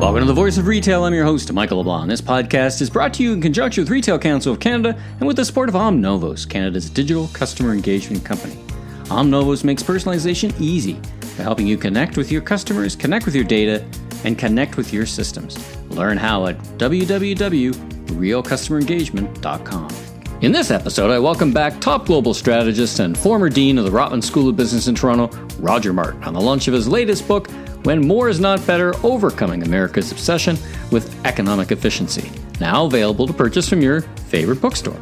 Welcome to The Voice of Retail. I'm your host, Michael LeBlanc. This podcast is brought to you in conjunction with Retail Council of Canada and with the support of Omnovos, Canada's digital customer engagement company. Omnovos makes personalization easy by helping you connect with your customers, connect with your data, and connect with your systems. Learn how at www.realcustomerengagement.com. In this episode, I welcome back top global strategist and former dean of the Rotman School of Business in Toronto, Roger Martin, on the launch of his latest book, When More is Not Better, Overcoming America's Obsession with Economic Efficiency, now available to purchase from your favorite bookstore.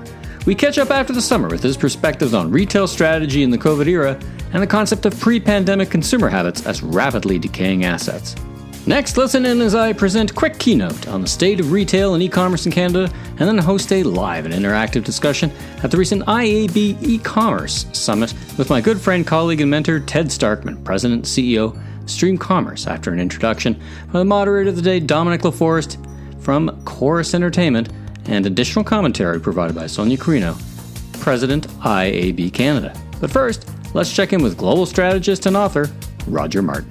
We catch up after the summer with his perspectives on retail strategy in the COVID era and the concept of pre-pandemic consumer habits as rapidly decaying assets. Next, listen in as I present quick keynote on the state of retail and e-commerce in Canada, and then host a live and interactive discussion at the recent IAB eCommerce Summit with my good friend, colleague, and mentor, Ted Starkman, President and CEO of StreamCommerce, after an introduction by the moderator of the day, Dominic Laforest from Corus Entertainment, and additional commentary provided by Sonia Carreno, President, IAB Canada. But first, let's check in with global strategist and author, Roger Martin.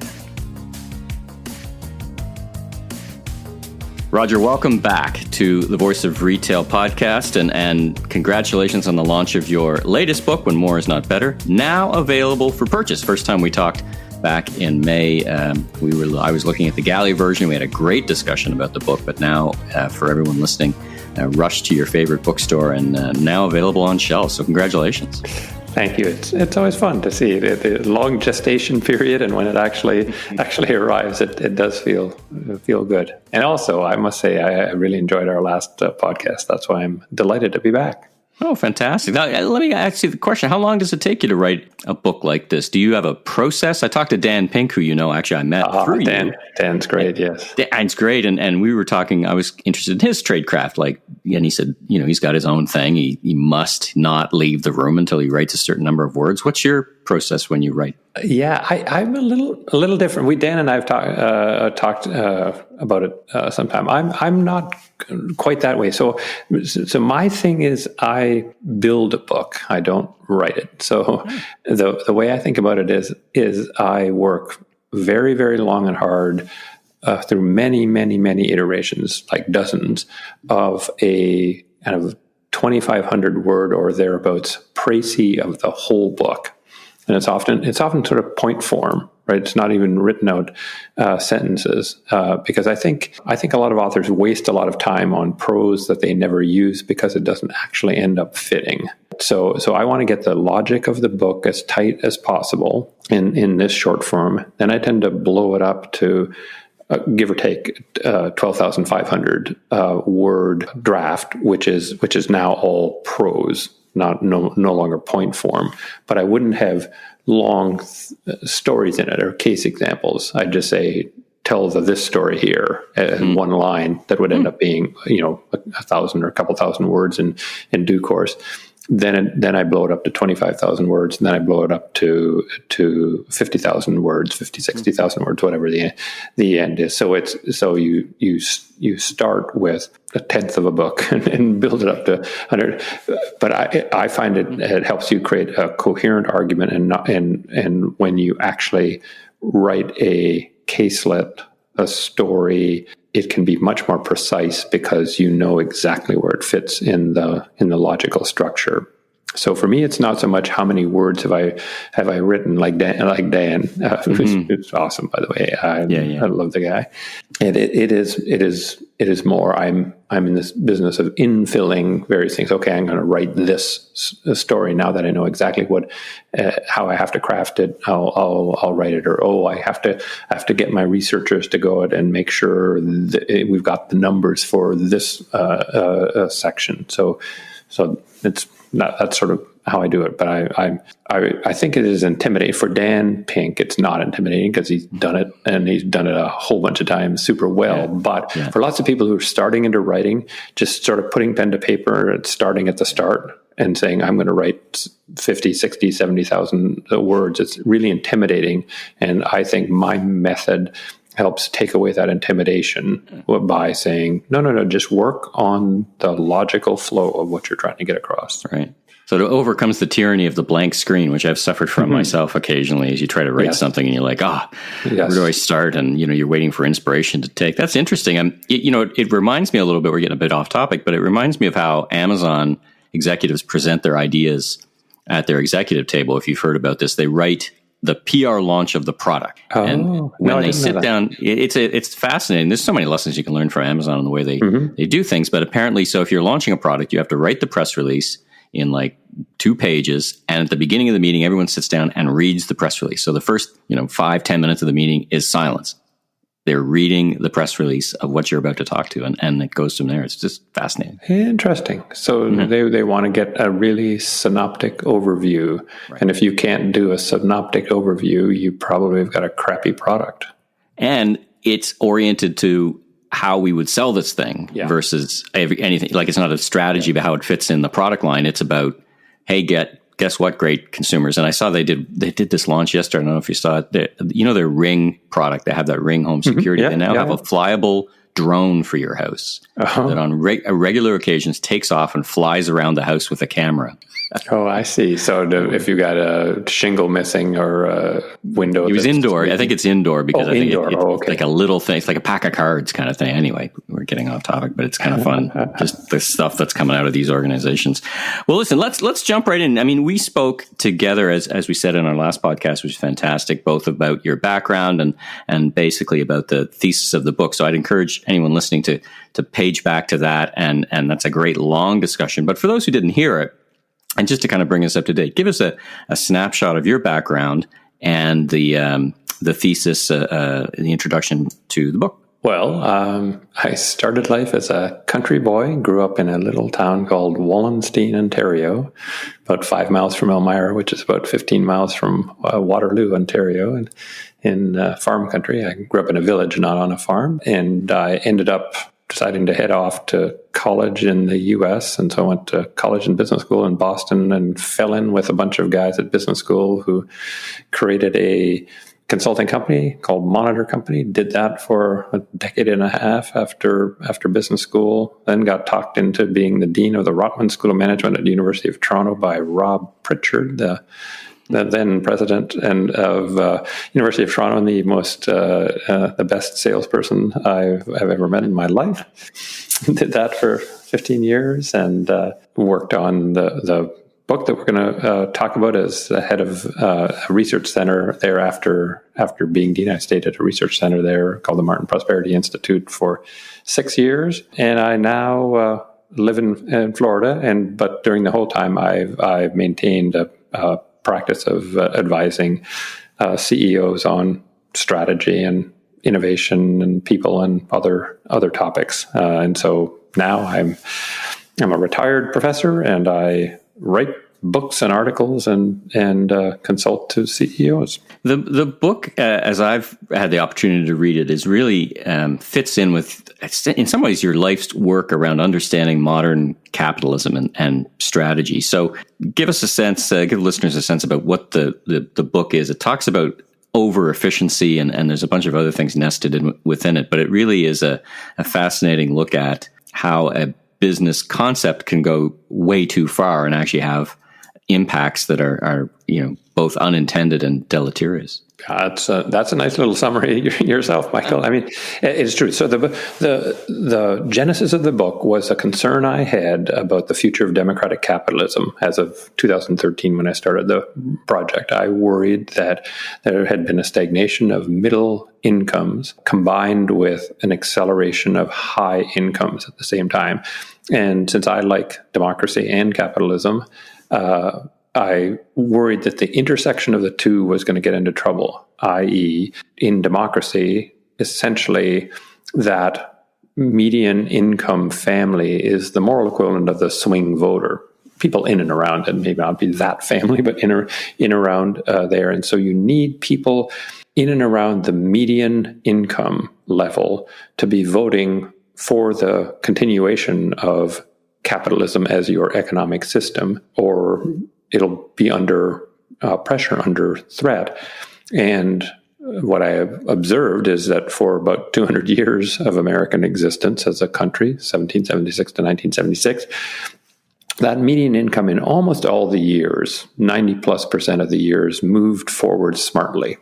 Roger, welcome back to the Voice of Retail podcast, and congratulations on the launch of your latest book, When More is Not Better, now available for purchase. First time we talked back in May, I was looking at the galley version. We had a great discussion about the book, but now for everyone listening, rush to your favorite bookstore and now available on shelves. So congratulations. Thank you. It's always fun to see the long gestation period, and when it actually arrives, it does feel good. And also, I must say, I really enjoyed our last podcast. That's why I'm delighted to be back. Oh, fantastic. Now, let me ask you the question. How long does it take you to write a book like this? Do you have a process? I talked to Dan Pink, who I met through Dan. you. Dan's great, yes. Dan's great. And we were talking, I was interested in his tradecraft. And he said, he's got his own thing. He must not leave the room until he writes a certain number of words. What's your process when you write? Yeah, I'm a little different. Dan and I have talked about it sometime. I'm not quite that way. So my thing is I build a book. I don't write it. So the way I think about it is I work very, very long and hard through many, many, many iterations, like dozens, of a kind of 2,500 word or thereabouts précis of the whole book. And it's often sort of point form, right? It's not even written out sentences, because I think a lot of authors waste a lot of time on prose that they never use because it doesn't actually end up fitting. So I want to get the logic of the book as tight as possible in this short form. Then I tend to blow it up to give or take 12,500 word draft, which is now all prose. No longer point form, but I wouldn't have long stories in it or case examples. I'd just say, tell this story here in one line that would end up being, 1,000 or a couple thousand words in due course. Then I blow it up to 25,000 words, and then I blow it up to 50,000 words, 60,000 words, whatever the end is. So you start with a tenth of a book and build it up to 100. But I find it helps you create a coherent argument, and when you actually write a caselet, a story, it can be much more precise because you know exactly where it fits in the logical structure. So for me, it's not so much how many words have I written, like Dan, who's awesome, by the way. I love the guy. And it is more. I'm in this business of infilling various things. Okay, I'm going to write this story now that I know exactly how I have to craft it. I'll write it. Or I have to get my researchers to go out and make sure that we've got the numbers for this section. So that's sort of how I do it. But I think it is intimidating. For Dan Pink, it's not intimidating because he's done it, and he's done it a whole bunch of times super well. Yeah. But for lots of people who are starting into writing, just sort of putting pen to paper and starting at the start and saying, I'm going to write 50, 60, 70,000 words, it's really intimidating. And I think my method helps take away that intimidation by saying, no, just work on the logical flow of what you're trying to get across. Right. So it overcomes the tyranny of the blank screen, which I've suffered from myself occasionally, as you try to write something and you're like, where do I start? And, you're waiting for inspiration to take. That's interesting. It reminds me a little bit, we're getting a bit off topic, but it reminds me of how Amazon executives present their ideas at their executive table. If you've heard about this, they write the PR launch of the product. And when they sit down, it's fascinating. There's so many lessons you can learn from Amazon on the way they do things. But apparently, so if you're launching a product, you have to write the press release in like 2 pages. And at the beginning of the meeting, everyone sits down and reads the press release. So the first, 5-10 minutes of the meeting is silence. They're reading the press release of what you're about to talk to, and it goes from there. It's just fascinating. Interesting. So they want to get a really synoptic overview. Right. And if you can't do a synoptic overview, you probably have got a crappy product. And it's oriented to how we would sell this thing versus anything. Like, it's not a strategy about how it fits in the product line. It's about, hey, guess what, great consumers. And I saw they did this launch yesterday. I don't know if you saw it. Their Ring product, they have that Ring home security. They now have a flyable drone for your house that on regular occasions takes off and flies around the house with a camera. Oh, I see. So if you got a shingle missing or a window. It was indoor. I think it's indoor because I think it's like a little thing. It's like a pack of cards kind of thing. Anyway, we're getting off topic, but it's kind of fun. Just the stuff that's coming out of these organizations. Well, listen, let's jump right in. I mean, we spoke together, as we said in our last podcast, which was fantastic, both about your background and basically about the thesis of the book. So I'd encourage anyone listening to page back to that. And that's a great long discussion. But for those who didn't hear it, and just to kind of bring us up to date, give us a snapshot of your background and the thesis, the introduction to the book. Well, I started life as a country boy, grew up in a little town called Wallenstein, Ontario, about 5 miles from Elmira, which is about 15 miles from Waterloo, Ontario, and in farm country. I grew up in a village, not on a farm, and I ended up deciding to head off to college in the U.S. And so I went to college and business school in Boston and fell in with a bunch of guys at business school who created a consulting company called Monitor Company. Did that for a decade and a half after business school. Then got talked into being the dean of the Rotman School of Management at the University of Toronto by Rob Pritchard, the then president and of University of Toronto, and the best salesperson I've ever met in my life. Did that for 15 years and worked on the book that we're going to talk about as the head of a research center there after being dean. I stayed at a research center there called the Martin Prosperity Institute for 6 years, and I now live in Florida. But during the whole time, I've maintained a practice of advising CEOs on strategy and innovation and people and other topics. And so now I'm a retired professor, and I write books and articles and consult to CEOs. The book, as I've had the opportunity to read it, is really fits in with, in some ways, your life's work around understanding modern capitalism and strategy. So give us a sense, give listeners a sense about what the book is. It talks about over efficiency and there's a bunch of other things nested within it, but it really is a fascinating look at how a business concept can go way too far and actually have impacts that are both unintended and deleterious. That's a nice little summary yourself, Michael. I mean, it's true. So the genesis of the book was a concern I had about the future of democratic capitalism as of 2013 when I started the project. I worried that there had been a stagnation of middle incomes combined with an acceleration of high incomes at the same time. And since I like democracy and capitalism, I worried that the intersection of the two was going to get into trouble, i.e., in democracy, essentially that median income family is the moral equivalent of the swing voter. People in and around, and maybe not be that family, but in around there. And so you need people in and around the median income level to be voting for the continuation of capitalism as your economic system, or it'll be under pressure, under threat. And what I have observed is that for about 200 years of American existence as a country, 1776 to 1976, that median income in almost all the years, 90+% of the years, moved forward smartly.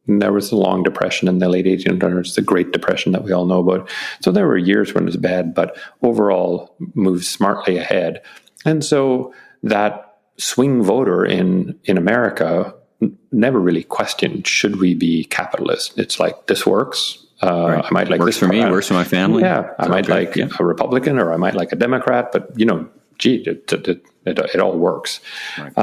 And there was the Long Depression in the late 1800s, the Great Depression that we all know about. So there were years when it was bad, but overall moved smartly ahead. And so that swing voter in America never really questioned, should we be capitalist? It's like, this works. Right. I might like works this for me, works for my family. Yeah, I might like a Republican, or I might like a Democrat, but it all works. Right.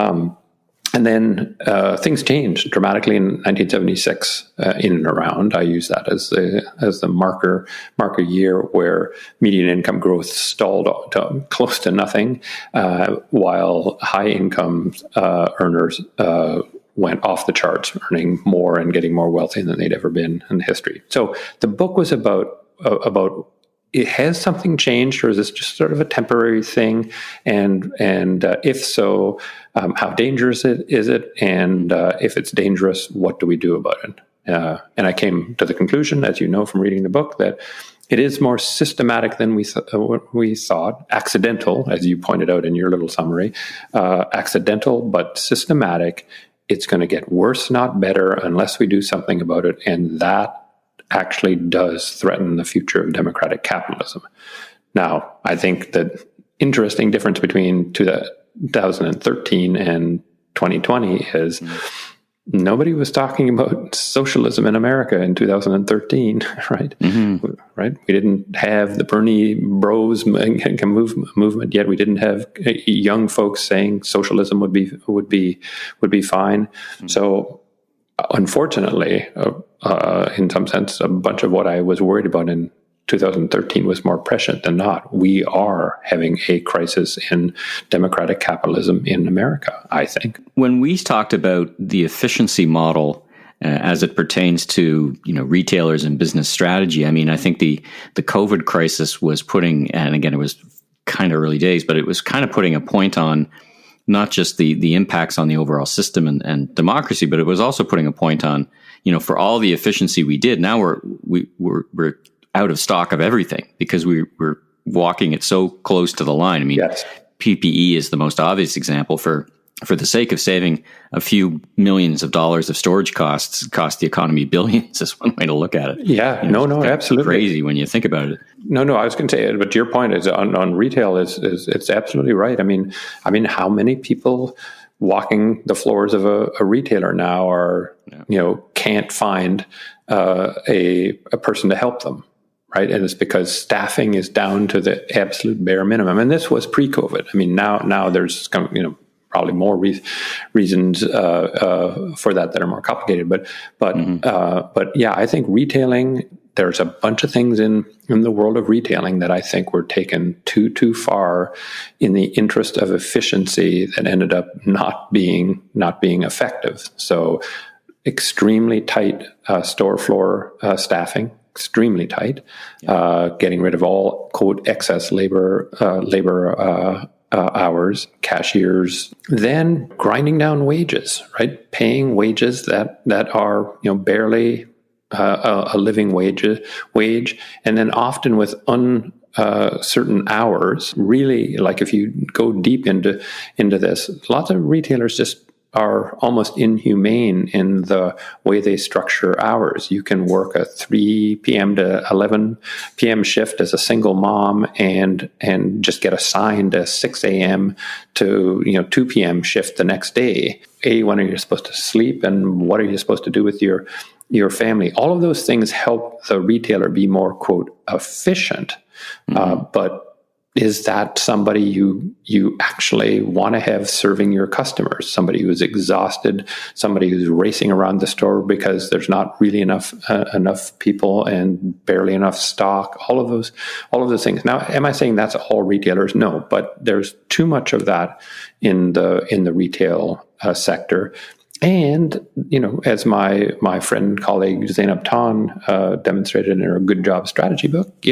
And then things changed dramatically in 1976, in and around. I use that as the marker year where median income growth stalled to close to nothing, while high income earners went off the charts, earning more and getting more wealthy than they'd ever been in history. So the book was about has something changed, or is this just sort of a temporary thing? And if so, how dangerous is it? And if it's dangerous, what do we do about it? And I came to the conclusion, as you know from reading the book, that it is more systematic than we thought. Accidental, as you pointed out in your little summary, accidental but systematic. It's going to get worse, not better, unless we do something about it, and that actually does threaten the future of democratic capitalism. Now, I think the interesting difference between 2013 and 2020 is nobody was talking about socialism in America in 2013, right? Mm-hmm. Right? We didn't have the Bernie Bros movement yet. We didn't have young folks saying socialism would be fine. Mm-hmm. So, unfortunately, in some sense, a bunch of what I was worried about in 2013 was more prescient than not. We are having a crisis in democratic capitalism in America, I think. When we talked about the efficiency model as it pertains to retailers and business strategy, I mean, I think the COVID crisis was putting, and again, it was kind of early days, but it was kind of putting a point on not just the impacts on the overall system and democracy, but it was also putting a point on, for all the efficiency we did, now we're out of stock of everything because we're walking it so close to the line. I mean, yes. PPE is the most obvious example. For the sake of saving a few millions of dollars of storage costs, cost the economy billions is one way to look at it. Yeah, no, absolutely crazy when you think about it. No, I was going to say, but to your point is on retail is it's absolutely right. I mean, how many people walking the floors of a retailer now are can't find a person to help them. Right. And it's because staffing is down to the absolute bare minimum. And this was pre-COVID. I mean, now there's probably more reasons for that are more complicated. But yeah, I think retailing, there's a bunch of things in the world of retailing that I think were taken too far in the interest of efficiency that ended up not being effective. So extremely tight store floor staffing. Extremely tight, getting rid of all quote excess labor hours, cashiers, then grinding down wages, right? Paying wages that are barely a living wage, and then often with certain hours. Really, like if you go deep into this, lots of retailers just are almost inhumane in the way they structure hours. You can work a 3 p.m. to 11 p.m. shift as a single mom and just get assigned a 6 a.m. to 2 p.m. shift the next day. When are you supposed to sleep, and what are you supposed to do with your family? All of those things help the retailer be more, quote, efficient. Mm-hmm. But is that somebody you actually want to have serving your customers? Somebody who's exhausted, somebody who's racing around the store because there's not really enough people and barely enough stock. All of those things. Now, am I saying that's all retailers? No, but there's too much of that in the retail sector. And, as my friend and colleague Zainab Tan demonstrated in her Good Job Strategy book,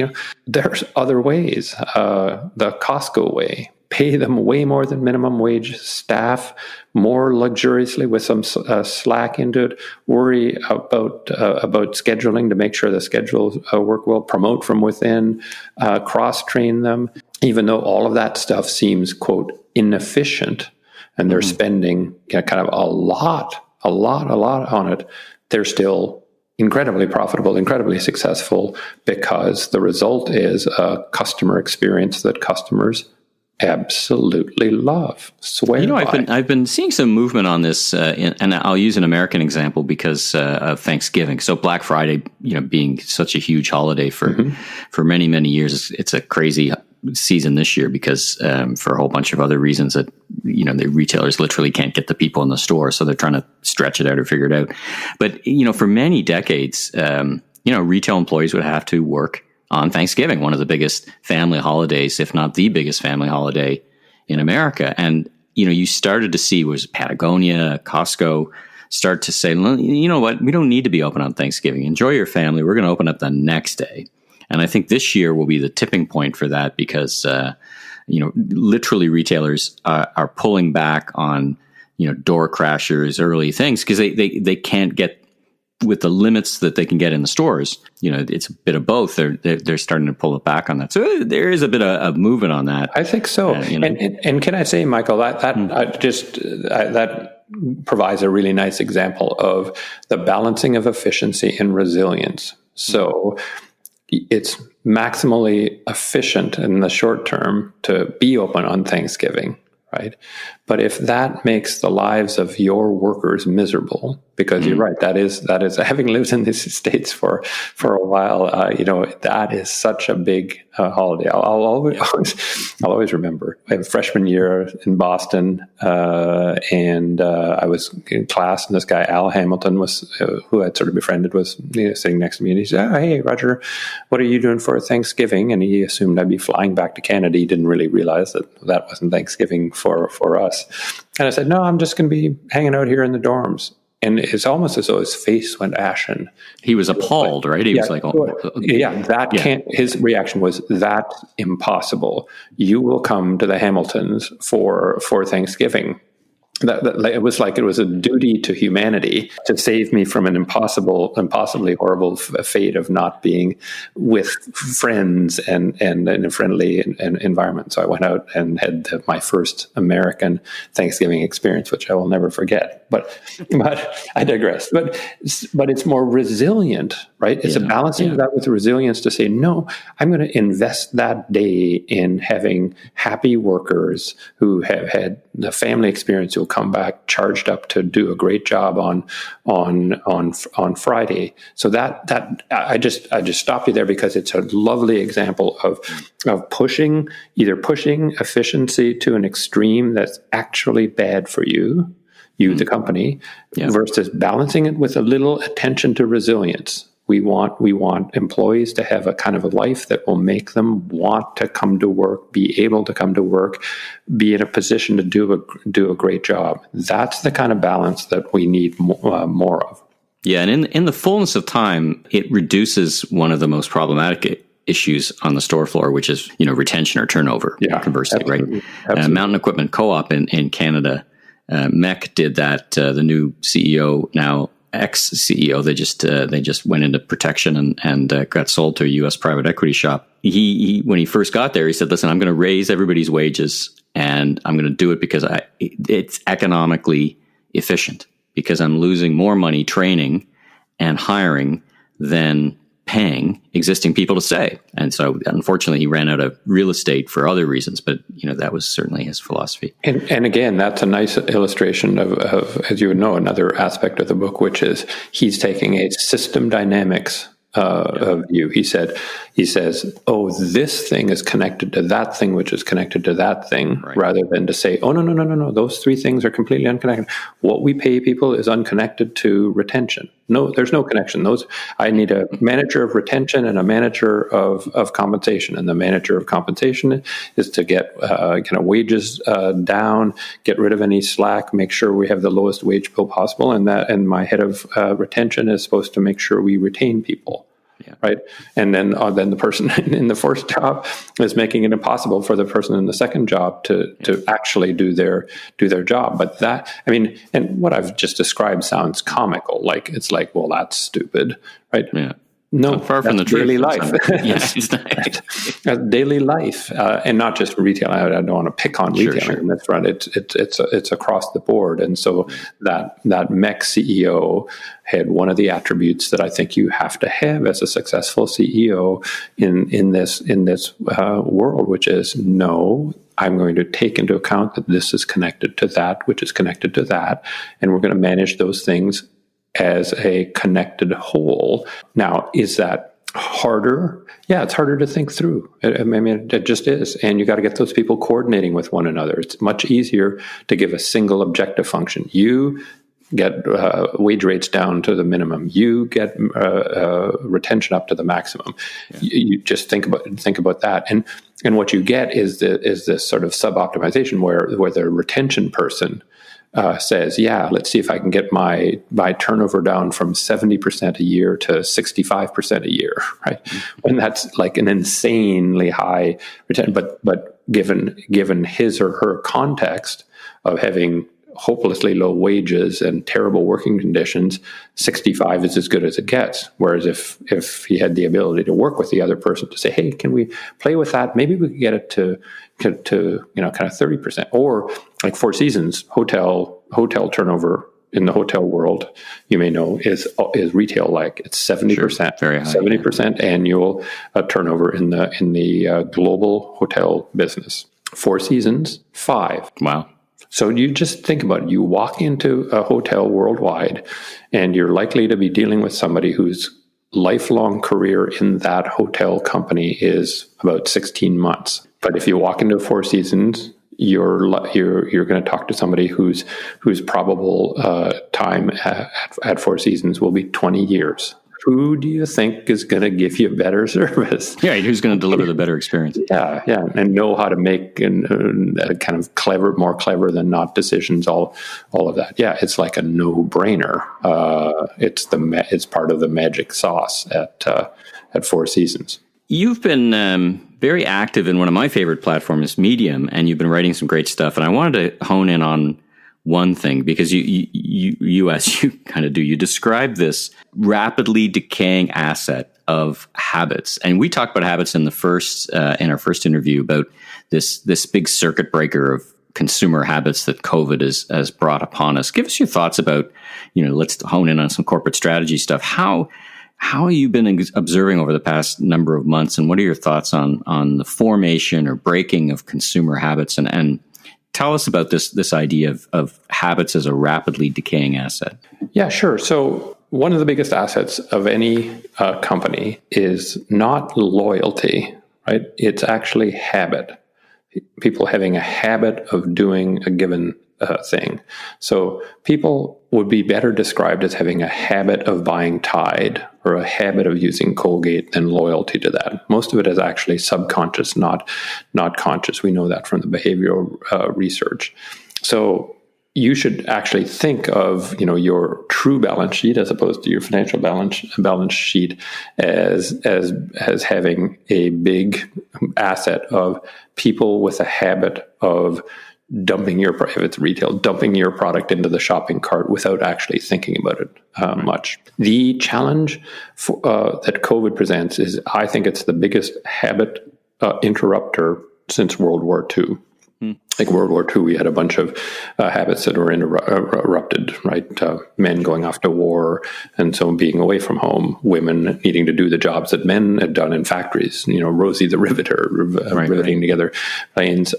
there's other ways. The Costco way, pay them way more than minimum wage, staff more luxuriously with some slack into it, worry about scheduling to make sure the schedules work well, promote from within, cross-train them, even though all of that stuff seems, quote, inefficient, and they're spending kind of a lot on it, they're still incredibly profitable, incredibly successful, because the result is a customer experience that customers absolutely love. Swear by. I've been seeing some movement on this, and I'll use an American example because of Thanksgiving. So Black Friday, being such a huge holiday for many years, it's a crazy season this year because for a whole bunch of other reasons that the retailers literally can't get the people in the store, so they're trying to stretch it out or figure it out. But for many decades, retail employees would have to work on Thanksgiving, one of the biggest family holidays, if not the biggest family holiday in America. And, you started to see was Patagonia, Costco start to say, you know what, we don't need to be open on Thanksgiving. Enjoy your family. We're going to open up the next day. And I think this year will be the tipping point for that because, literally retailers are pulling back on, door crashers, early things, because they can't get, with the limits that they can get in the stores, it's a bit of both. They're starting to pull it back on that. So there is a bit of movement on that. I think so. And can I say, Michael, that provides a really nice example of the balancing of efficiency and resilience. So it's maximally efficient in the short term to be open on Thanksgiving, right? But if that makes the lives of your workers miserable, because you're right, that is having lived in these states for a while, that is such a big holiday. I'll always remember. I have freshman year in Boston, and I was in class, and this guy Al Hamilton who I'd sort of befriended, was sitting next to me, and he said, "Hey, Roger, what are you doing for Thanksgiving?" And he assumed I'd be flying back to Canada. He didn't really realize that wasn't Thanksgiving for us. And I said, "No, I'm just going to be hanging out here in the dorms." And it's almost as though his face went ashen. He was appalled, right? He was like, can't, his reaction was, "That's impossible. You will come to the Hamiltons for Thanksgiving." It was like it was a duty to humanity to save me from an impossibly horrible fate of not being with friends and in a friendly environment. So I went out and had my first American Thanksgiving experience, which I will never forget. But I digress. But it's more resilient, right? It's a balancing of that with resilience to say, no, I'm going to invest that day in having happy workers who have had the family experience, who'll come back charged up to do a great job on Friday. So that I just stopped you there because it's a lovely example of pushing efficiency to an extreme that's actually bad for you, the company, versus balancing it with a little attention to resilience. We want employees to have a kind of a life that will make them want to come to work, be able to come to work, be in a position to do a great job. That's the kind of balance that we need more of. Yeah, and in the fullness of time, it reduces one of the most problematic issues on the store floor, which is retention or turnover. Yeah, conversely, absolutely, right? Absolutely. Mountain Equipment Co-op in Canada, MEC did that. The new CEO now. Ex-CEO, they just went into protection and got sold to a U.S. private equity shop. He when he first got there, he said, "Listen, I'm going to raise everybody's wages, and I'm going to do it because it's economically efficient, because I'm losing more money training and hiring than paying existing people to stay." And so, unfortunately, he ran out of real estate for other reasons, but that was certainly his philosophy. And again, that's a nice illustration of, as you would know, another aspect of the book, which is he's taking a system dynamics view. He says, "Oh, this thing is connected to that thing, which is connected to that thing," right, rather than to say, "Oh, no, those three things are completely unconnected. What we pay people is unconnected to retention." No, there's no connection. I need a manager of retention and a manager of compensation, and the manager of compensation is to get wages down, get rid of any slack, make sure we have the lowest wage bill possible, and my head of retention is supposed to make sure we retain people. right? And then the person in the first job is making it impossible for the person in the second job to actually do their job. But that, I mean, and what I've just described sounds comical. Like, it's like, well, that's stupid, right? Yeah. No, far from the daily truth. life. Daily life, and not just retail. I don't want to pick on retailing in this front. It's across the board. And so that MEC CEO had one of the attributes that I think you have to have as a successful CEO in this world, which is no. I'm going to take into account that this is connected to that, which is connected to that, and we're going to manage those things as a connected whole. Now, is that harder? Yeah, it's harder to think through. I mean, it just is. And you got to get those people coordinating with one another. It's much easier to give a single objective function. You get wage rates down to the minimum. You get retention up to the maximum. Yeah. You just think about that. And what you get is this sort of sub-optimization where the retention person says, yeah, let's see if I can get my turnover down from 70% a year to 65% a year, right? When that's like an insanely high retention, but given his or her context of having hopelessly low wages and terrible working conditions, 65 is as good as it gets. Whereas if he had the ability to work with the other person to say, hey, can we play with that? Maybe we could get it to kind of 30%. Or like Four Seasons hotel turnover in the hotel world, you may know, is retail like. It's 70%, very high, 70% annual turnover in the global hotel business. Four Seasons, 5. Wow. So you just think about it. You walk into a hotel worldwide, and you're likely to be dealing with somebody whose lifelong career in that hotel company is about 16 months. But if you walk into Four Seasons, you're going to talk to somebody whose probable time at Four Seasons will be 20 years. Who do you think is going to give you better service? Yeah, who's going to deliver the better experience? Yeah, and know how to make kind of more clever than not decisions. All of that. Yeah, it's like a no-brainer. It's part of the magic sauce at Four Seasons. You've been very active in one of my favorite platforms, Medium, and you've been writing some great stuff. And I wanted to hone in on one thing, because you as you kind of do, you describe this rapidly decaying asset of habits. And we talked about habits in our first interview about this big circuit breaker of consumer habits that COVID has brought upon us. Give us your thoughts about, let's hone in on some corporate strategy stuff. How have you been observing over the past number of months, and what are your thoughts on the formation or breaking of consumer habits, and tell us about this idea of habits as a rapidly decaying asset. Yeah, sure. So one of the biggest assets of any company is not loyalty, right? It's actually habit. People having a habit of doing a given thing. So people would be better described as having a habit of buying Tide or a habit of using Colgate than loyalty to that. Most of it is actually subconscious, not conscious. We know that from the behavioral research. So you should actually think of your true balance sheet as opposed to your financial balance sheet as having a big asset of people with a habit of if it's retail, dumping your product into the shopping cart without actually thinking about it much. The challenge that COVID presents is, I think it's the biggest habit interrupter since World War II. Like World War II, we had a bunch of habits that were interrupted, right? Men going off to war, and so being away from home, women needing to do the jobs that men had done in factories, Rosie the Riveter, riveting together planes.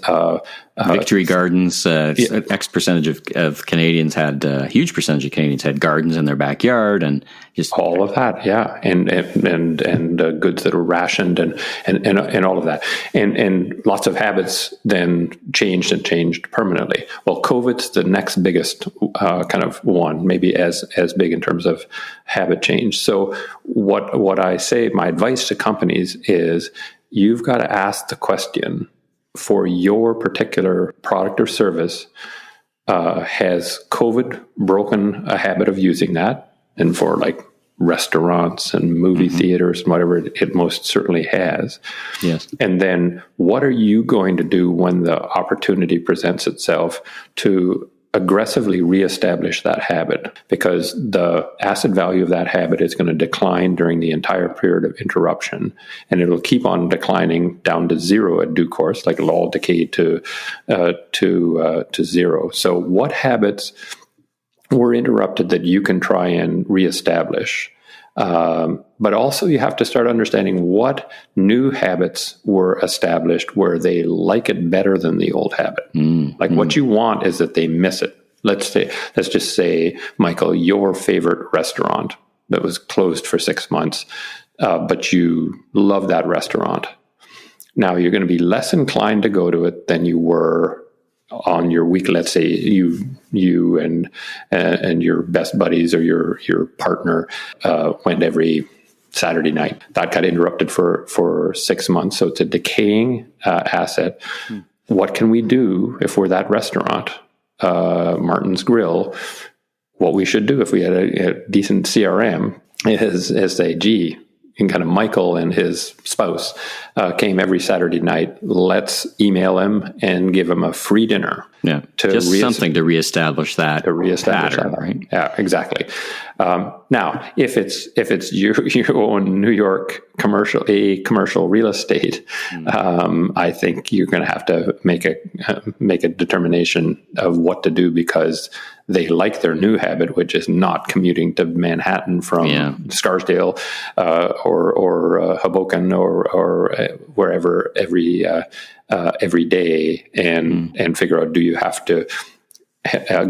Victory gardens, X percentage of Canadians had, a huge percentage of Canadians had gardens in their backyard, and just all of that, yeah, and goods that were rationed, and all of that, and lots of habits then changed permanently. Well, COVID's the next biggest kind of one, maybe as big in terms of habit change. So what I say, my advice to companies is, you've got to ask the question, for your particular product or service, has COVID broken a habit of using that? And for like restaurants and movie theaters and whatever it most certainly has. Yes. And then what are you going to do when the opportunity presents itself to aggressively reestablish that habit? Because the asset value of that habit is going to decline during the entire period of interruption, and it'll keep on declining down to zero at due course, like it'll all decay to zero. So what habits were interrupted that you can try and reestablish? But also you have to start understanding what new habits were established where they like it better than the old habit. What you want is that they miss it. Let's just say, Michael, your favorite restaurant that was closed for 6 months, but you love that restaurant. Now you're going to be less inclined to go to it than you were on your week. Let's say you and your best buddies or your partner went every Saturday night. That got interrupted for 6 months. So it's a decaying asset. What can we do if we're that restaurant, Martin's Grill? What we should do if we had a decent CRM is say, gee, and kind of Michael and his spouse came every Saturday night. Let's email him and give him a free dinner. Yeah, just something to reestablish that. To reestablish pattern, that, right? Yeah, exactly. Now, if it's your own New York commercial real estate, I think you're going to have to make a determination of what to do, because they like their new habit, which is not commuting to Manhattan from Scarsdale or Hoboken or wherever every day, and figure out, do you have to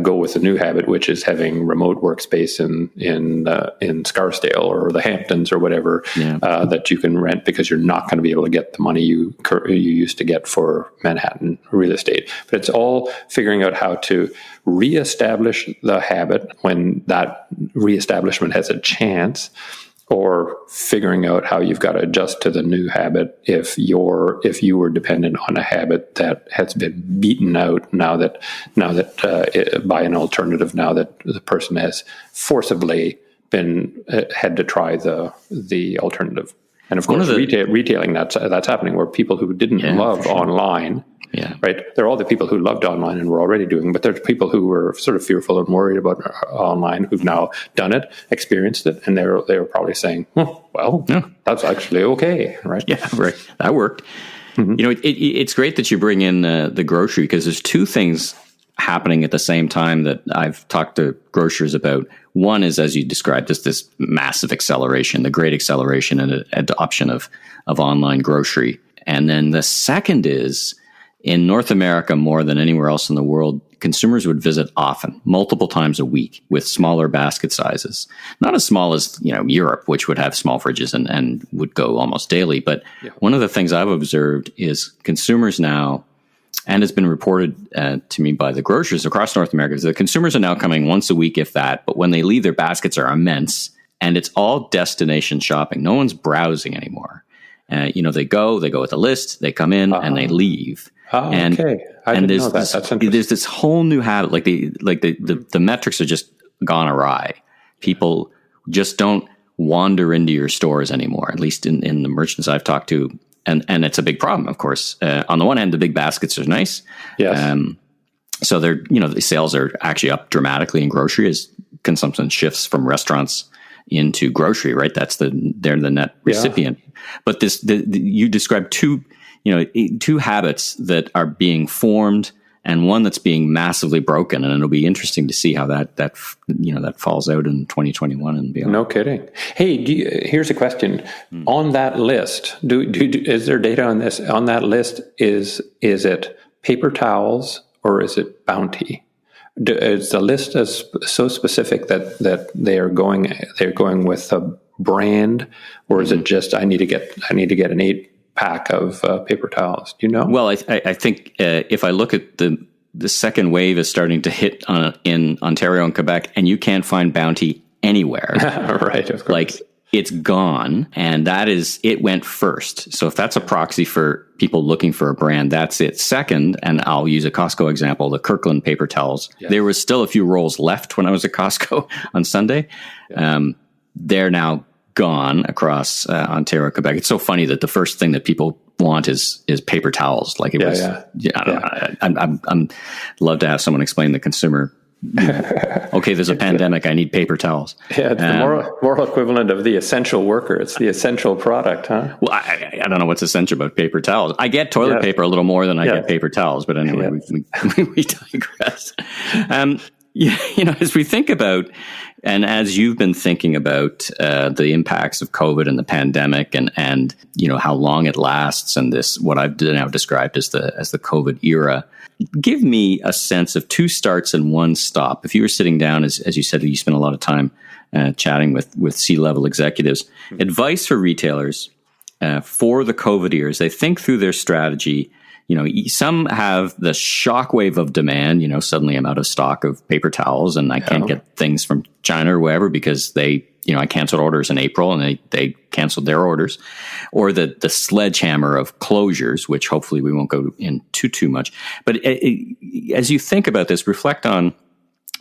go with the new habit, which is having remote workspace in Scarsdale or the Hamptons or whatever that you can rent, because you're not going to be able to get the money you used to get for Manhattan real estate. But it's all figuring out how to reestablish the habit when that reestablishment has a chance, or figuring out how you've got to adjust to the new habit if you were dependent on a habit that has been beaten out now that by an alternative, now that the person has forcibly had to try the alternative. And of course, retailing that's happening, where people who didn't love online. Yeah. Right. There are all the people who loved online and were already doing, but there's people who were sort of fearful and worried about online who've now done it, experienced it, and they were probably saying, that's actually okay. Right. Yeah. Right. That worked. Mm-hmm. It's great that you bring in the grocery, because there's two things happening at the same time that I've talked to grocers about. One is, as you described, this massive acceleration, the great acceleration and adoption of online grocery. And then the second is, in North America, more than anywhere else in the world, consumers would visit often, multiple times a week, with smaller basket sizes. Not as small as Europe, which would have small fridges and would go almost daily. But one of the things I've observed is consumers now, and it's been reported to me by the grocers across North America, is that consumers are now coming once a week, if that. But when they leave, their baskets are immense, and it's all destination shopping. No one's browsing anymore. They go with a list, they come in, and they leave. Oh, okay. I didn't know that. That's interesting. There's this whole new habit, like the metrics are just gone awry. People just don't wander into your stores anymore, at least in the merchants I've talked to. And it's a big problem, of course. On the one hand, the big baskets are nice. Yes. So they're, the sales are actually up dramatically in grocery as consumption shifts from restaurants into grocery, right? They're the net recipient. But you described two habits that are being formed, and one that's being massively broken, and it'll be interesting to see how that falls out in 2021 and beyond. No kidding. Hey, here's a question. On that list, is there data on this? On that list, is it paper towels or is it Bounty? Is the list so specific that they're going with a brand, or is it just I need to get an 8-pack of paper towels? Do you know? Well, I think if I look at the second wave is starting to hit in Ontario and Quebec, and you can't find Bounty anywhere. Right, of course. Like, it's gone, and it went first. So if that's a proxy for people looking for a brand, that's it. Second, and I'll use a Costco example, the Kirkland paper towels. Yes. There was still a few rolls left when I was at Costco on Sunday. Yeah. they're now gone across Ontario, Quebec. It's so funny that the first thing that people want is paper towels. Like it was, I don't know. I'm love to have someone explain the consumer. Okay, there's a pandemic. I need paper towels. Yeah, it's the moral equivalent of the essential worker. It's the essential product, huh? Well, I don't know what's essential about paper towels. I get toilet paper a little more than I get paper towels, but anyway, we digress. As we think about, and as you've been thinking about the impacts of COVID and the pandemic, and how long it lasts, and this what I've now described as the COVID era. Give me a sense of two starts and one stop. If you were sitting down, as you said, you spent a lot of time chatting with C-level executives, advice for retailers for the COVID years. They think through their strategy. Some have the shockwave of demand. Suddenly I'm out of stock of paper towels and I can't get things from China or wherever because I canceled orders in April and they canceled their orders, or the sledgehammer of closures, which hopefully we won't go into too much. But as you think about this, reflect on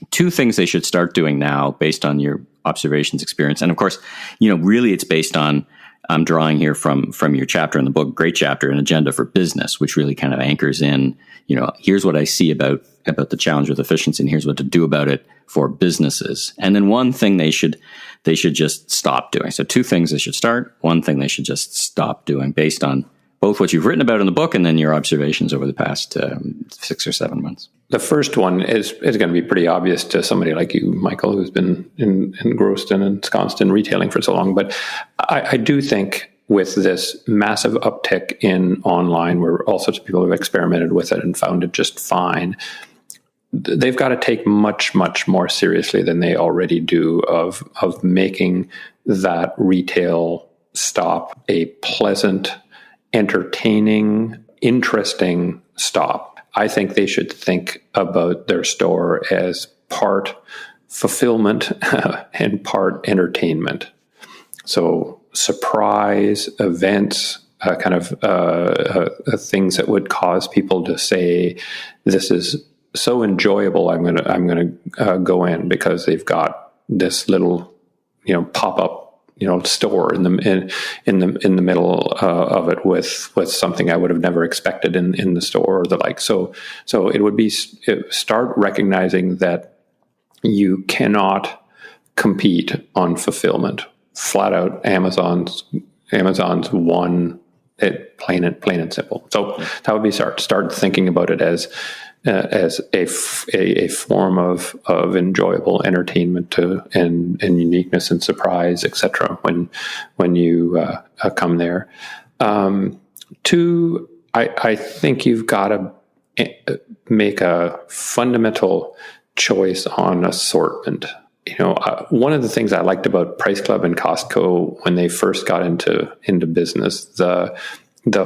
two things they should start doing now based on your observations, experience. And of course, really it's based on, I'm drawing here from your chapter in the book, great chapter, An Agenda for Business, which really kind of anchors in, here's what I see about the challenge with efficiency, and here's what to do about it for businesses. And then one thing they should just stop doing. So two things they should start, one thing they should just stop doing based on both what you've written about in the book and then your observations over the past 6 or 7 months. The first one is going to be pretty obvious to somebody like you, Michael, who's been engrossed and ensconced in retailing for so long. But I do think with this massive uptick in online, where all sorts of people have experimented with it and found it just fine, they've got to take much, much more seriously than they already do of making that retail stop a pleasant, entertaining, interesting stop. I think they should think about their store as part fulfillment and part entertainment. So surprise events, things that would cause people to say, "This is so enjoyable. I'm gonna go in because they've got this little pop up." Store in the middle of it with something I would have never expected in the store or the like. So it would be start recognizing that you cannot compete on fulfillment. Flat out, Amazon's won it, plain and simple. So that would be start thinking about it as a form of enjoyable entertainment and uniqueness and surprise, etc. When you come there. Two, I think you've got to make a fundamental choice on assortment. One of the things I liked about Price Club and Costco when they first got into business, the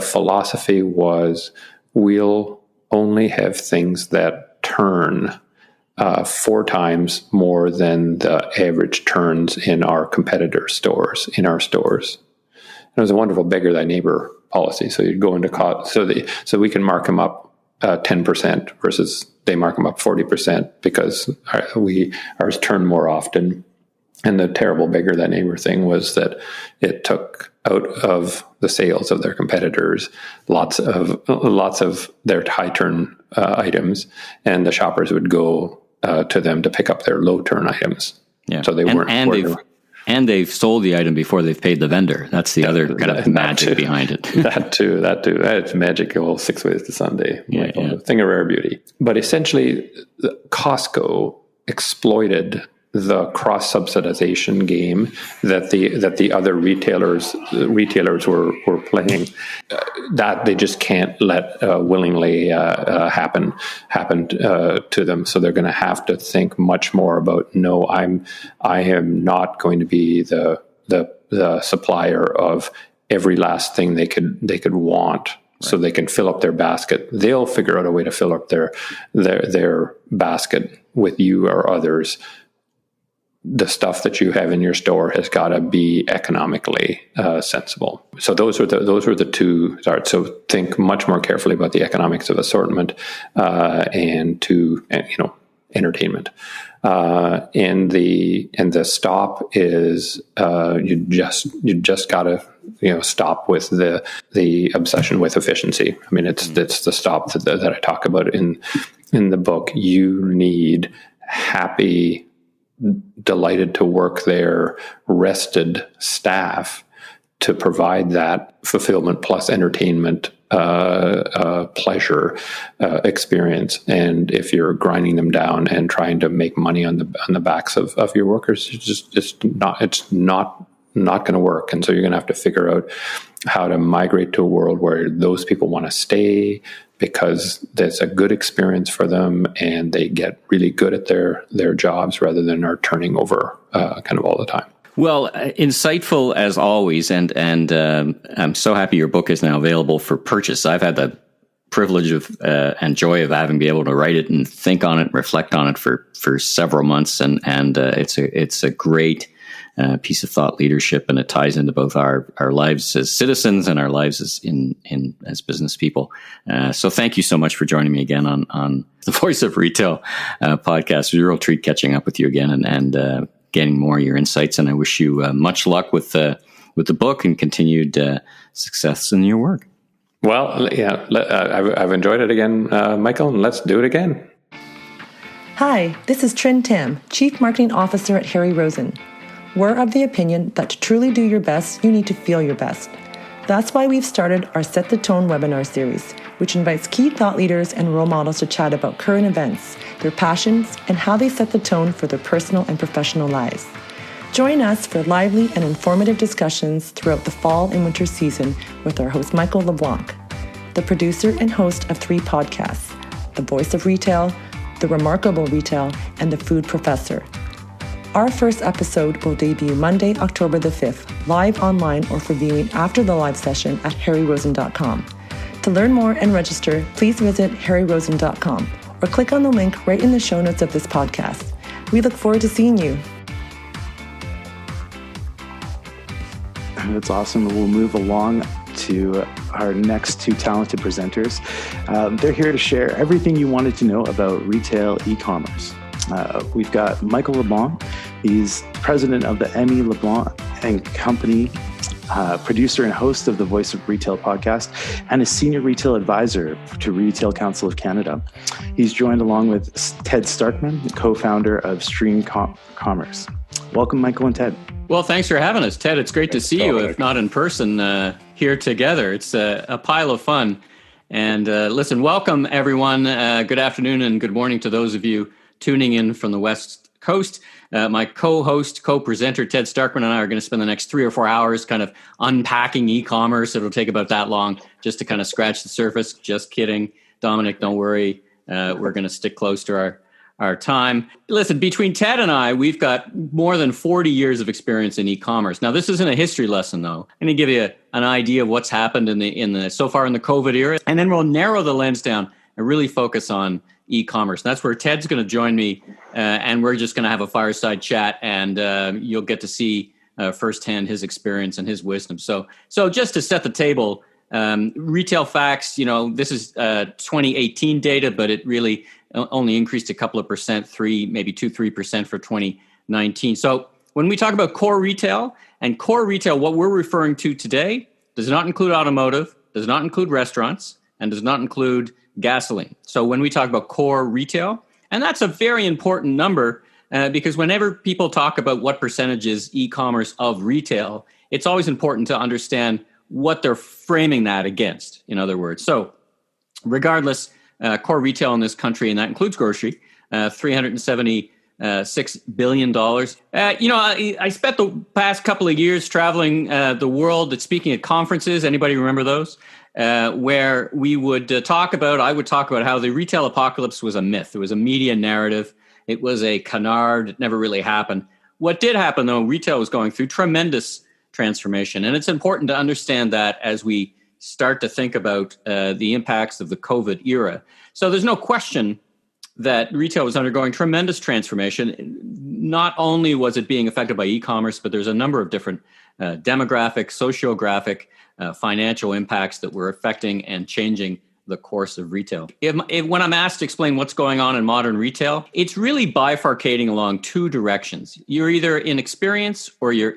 philosophy was, we'll only have things that turn 4 times more than the average turns in our competitor stores, in our stores. And it was a wonderful beggar thy neighbor policy. So you'd go into so we can mark them up 10% versus they mark them up 40% because ours turn more often. And the terrible beggar thy neighbor thing was that it took out of the sales of their competitors lots of their high turn items, and the shoppers would go to them to pick up their low turn items. Yeah, so they weren't. And they've sold the item before they've paid the vendor. That's the other kind of magic behind it. That too. That's magical. 6 ways to Sunday. A thing of rare beauty. But essentially, Costco exploited the cross-subsidization game that the other retailers were playing, that they just can't let willingly happen to them. So they're going to have to think much more about, no, I am not going to be the supplier of every last thing they could want. Right. So they can fill up their basket. They'll figure out a way to fill up their basket with you or others. The stuff that you have in your store has got to be economically sensible. So those were the two starts. So think much more carefully about the economics of assortment, and entertainment. And the stop is you just got to stop with the obsession with efficiency. I mean, it's the stop that I talk about in the book. You need happy, delighted to work there, rested staff to provide that fulfillment plus entertainment pleasure experience. And if you're grinding them down and trying to make money on the backs of your workers, it's not going to work. And so you're going to have to figure out how to migrate to a world where those people want to stay because there's a good experience for them and they get really good at their jobs rather than are turning over kind of all the time. Well, insightful as always, and I'm so happy your book is now available for purchase. I've had the privilege of and joy of having been able to write it and think on it, reflect on it for several months, and it's a great piece of thought leadership, and it ties into both our lives as citizens and our lives as business people. So thank you so much for joining me again on the Voice of Retail podcast. It was a real treat catching up with you again and getting more of your insights. And I wish you much luck with the book and continued success in your work. Well, yeah, I've enjoyed it again, Michael, and let's do it again. Hi, this is Trin Tam, Chief Marketing Officer at Harry Rosen. We're of the opinion that to truly do your best, you need to feel your best. That's why we've started our Set the Tone webinar series, which invites key thought leaders and role models to chat about current events, their passions, and how they set the tone for their personal and professional lives. Join us for lively and informative discussions throughout the fall and winter season with our host Michael LeBlanc, the producer and host of 3 podcasts, The Voice of Retail, The Remarkable Retail, and The Food Professor. Our first episode will debut Monday, October the 5th, live online or for viewing after the live session at harryrosen.com. To learn more and register, please visit harryrosen.com or click on the link right in the show notes of this podcast. We look forward to seeing you. That's awesome. We'll move along to our next 2 talented presenters. They're here to share everything you wanted to know about retail e-commerce. We've got Michael LeBlanc. He's president of the Emmy LeBlanc and Company, producer and host of the Voice of Retail podcast, and a senior retail advisor to Retail Council of Canada. He's joined along with Ted Starkman, co-founder of StreamCommerce. Welcome, Michael and Ted. Well, thanks for having us, Ted. It's great to see you, if not in person, here together. It's a pile of fun. And listen, welcome, everyone. Good afternoon and good morning to those of you tuning in from the West Coast. My co-host, co-presenter, Ted Starkman, and I are going to spend the next 3 or 4 hours kind of unpacking e-commerce. It'll take about that long just to kind of scratch the surface. Just kidding. Dominic, don't worry. We're going to stick close to our time. Listen, between Ted and I, we've got more than 40 years of experience in e-commerce. Now, this isn't a history lesson, though. I'm going to give you an idea of what's happened so far in the COVID era, and then we'll narrow the lens down and really focus on e-commerce. And that's where Ted's going to join me, and we're just going to have a fireside chat, and you'll get to see firsthand his experience and his wisdom. So just to set the table, retail facts, this is 2018 data, but it really only increased a couple of percent, 3% for 2019. So when we talk about core retail, what we're referring to today does not include automotive, does not include restaurants, and does not include gasoline. So when we talk about core retail, and that's a very important number because whenever people talk about what percentage is e-commerce of retail, it's always important to understand what they're framing that against, in other words. So regardless, core retail in this country, and that includes grocery, $376 billion. I spent the past couple of years traveling the world, speaking at conferences. Anybody remember those? Where I would talk about how the retail apocalypse was a myth. It was a media narrative. It was a canard. It never really happened. What did happen, though, retail was going through tremendous transformation. And it's important to understand that as we start to think about the impacts of the COVID era. So there's no question that retail was undergoing tremendous transformation. Not only was it being affected by e-commerce, but there's a number of different demographic, sociographic, financial impacts that were affecting and changing the course of retail. When I'm asked to explain what's going on in modern retail, it's really bifurcating along two directions. You're either in experience or you're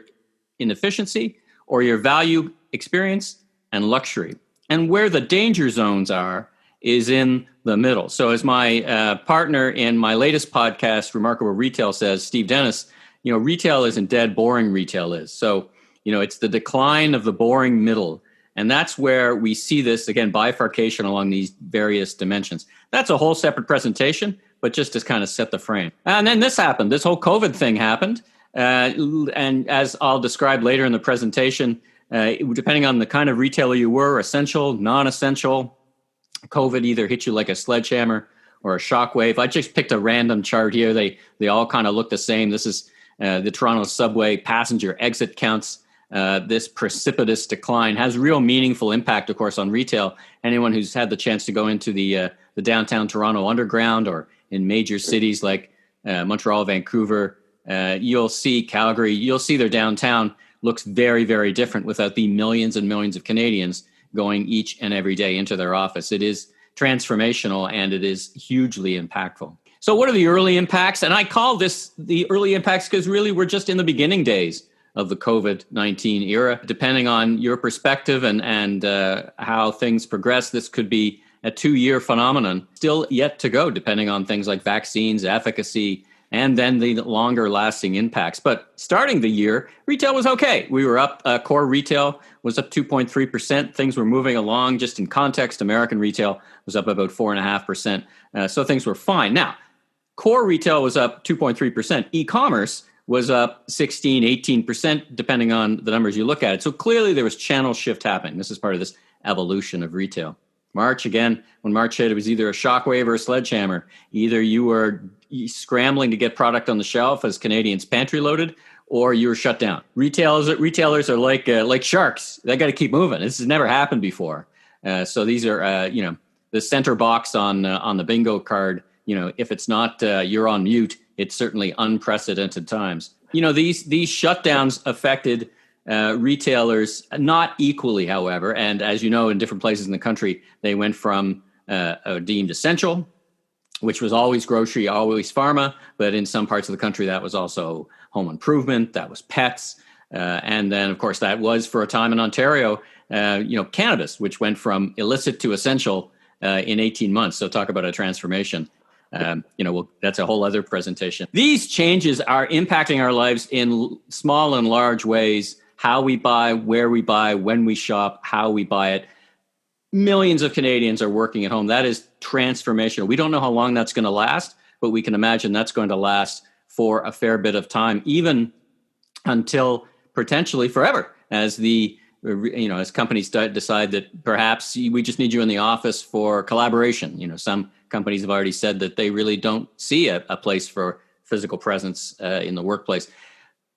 in efficiency, or your value, experience, and luxury. And where the danger zones are is in the middle. So as my partner in my latest podcast, Remarkable Retail, says, Steve Dennis, retail isn't dead, boring retail is. So, it's the decline of the boring middle. And that's where we see this, again, bifurcation along these various dimensions. That's a whole separate presentation, but just to kind of set the frame. And then this happened. This whole COVID thing happened. And as I'll describe later in the presentation, depending on the kind of retailer you were, essential, non-essential, COVID either hit you like a sledgehammer or a shockwave. I just picked a random chart here. They all kind of look the same. This is the Toronto subway passenger exit counts. This precipitous decline has real meaningful impact, of course, on retail. Anyone who's had the chance to go into the downtown Toronto underground or in major cities like Montreal, Vancouver, you'll see Calgary, you'll see their downtown looks very, very different without the millions and millions of Canadians going each and every day into their office. It is transformational and it is hugely impactful. So what are the early impacts? And I call this the early impacts because really we're just in the beginning days of the COVID-19 era. Depending on your perspective and how things progress, this could be a 2-year phenomenon, still yet to go, depending on things like vaccines, efficacy, and then the longer lasting impacts. But starting the year, retail was okay. We were up, core retail was up 2.3%. Things were moving along. Just in context, American retail was up about 4.5%. So things were fine. Now, core retail was up 2.3%. E-commerce was up 16, 18%, depending on the numbers you look at it. So clearly there was channel shift happening. This is part of this evolution of retail. March, again, when March hit, it was either a shockwave or a sledgehammer. Either you were scrambling to get product on the shelf as Canadians pantry loaded, or you were shut down. Retailers are like sharks. They got to keep moving. This has never happened before. So these are, the center box on the bingo card. If it's not you're on mute, it's certainly unprecedented times. These shutdowns affected retailers not equally, however. And as you know, in different places in the country, they went from deemed essential, which was always grocery, always pharma. But in some parts of the country, that was also home improvement, that was pets. And then, of course, that was for a time in Ontario, cannabis, which went from illicit to essential in 18 months. So talk about a transformation. That's a whole other presentation. These changes are impacting our lives in small and large ways. How we buy, where we buy, when we shop, how we buy it. Millions of Canadians are working at home. That is transformational. We don't know how long that's going to last, but we can imagine that's going to last for a fair bit of time, even until potentially forever, as as companies decide that perhaps we just need you in the office for collaboration. Some companies have already said that they really don't see a place for physical presence in the workplace.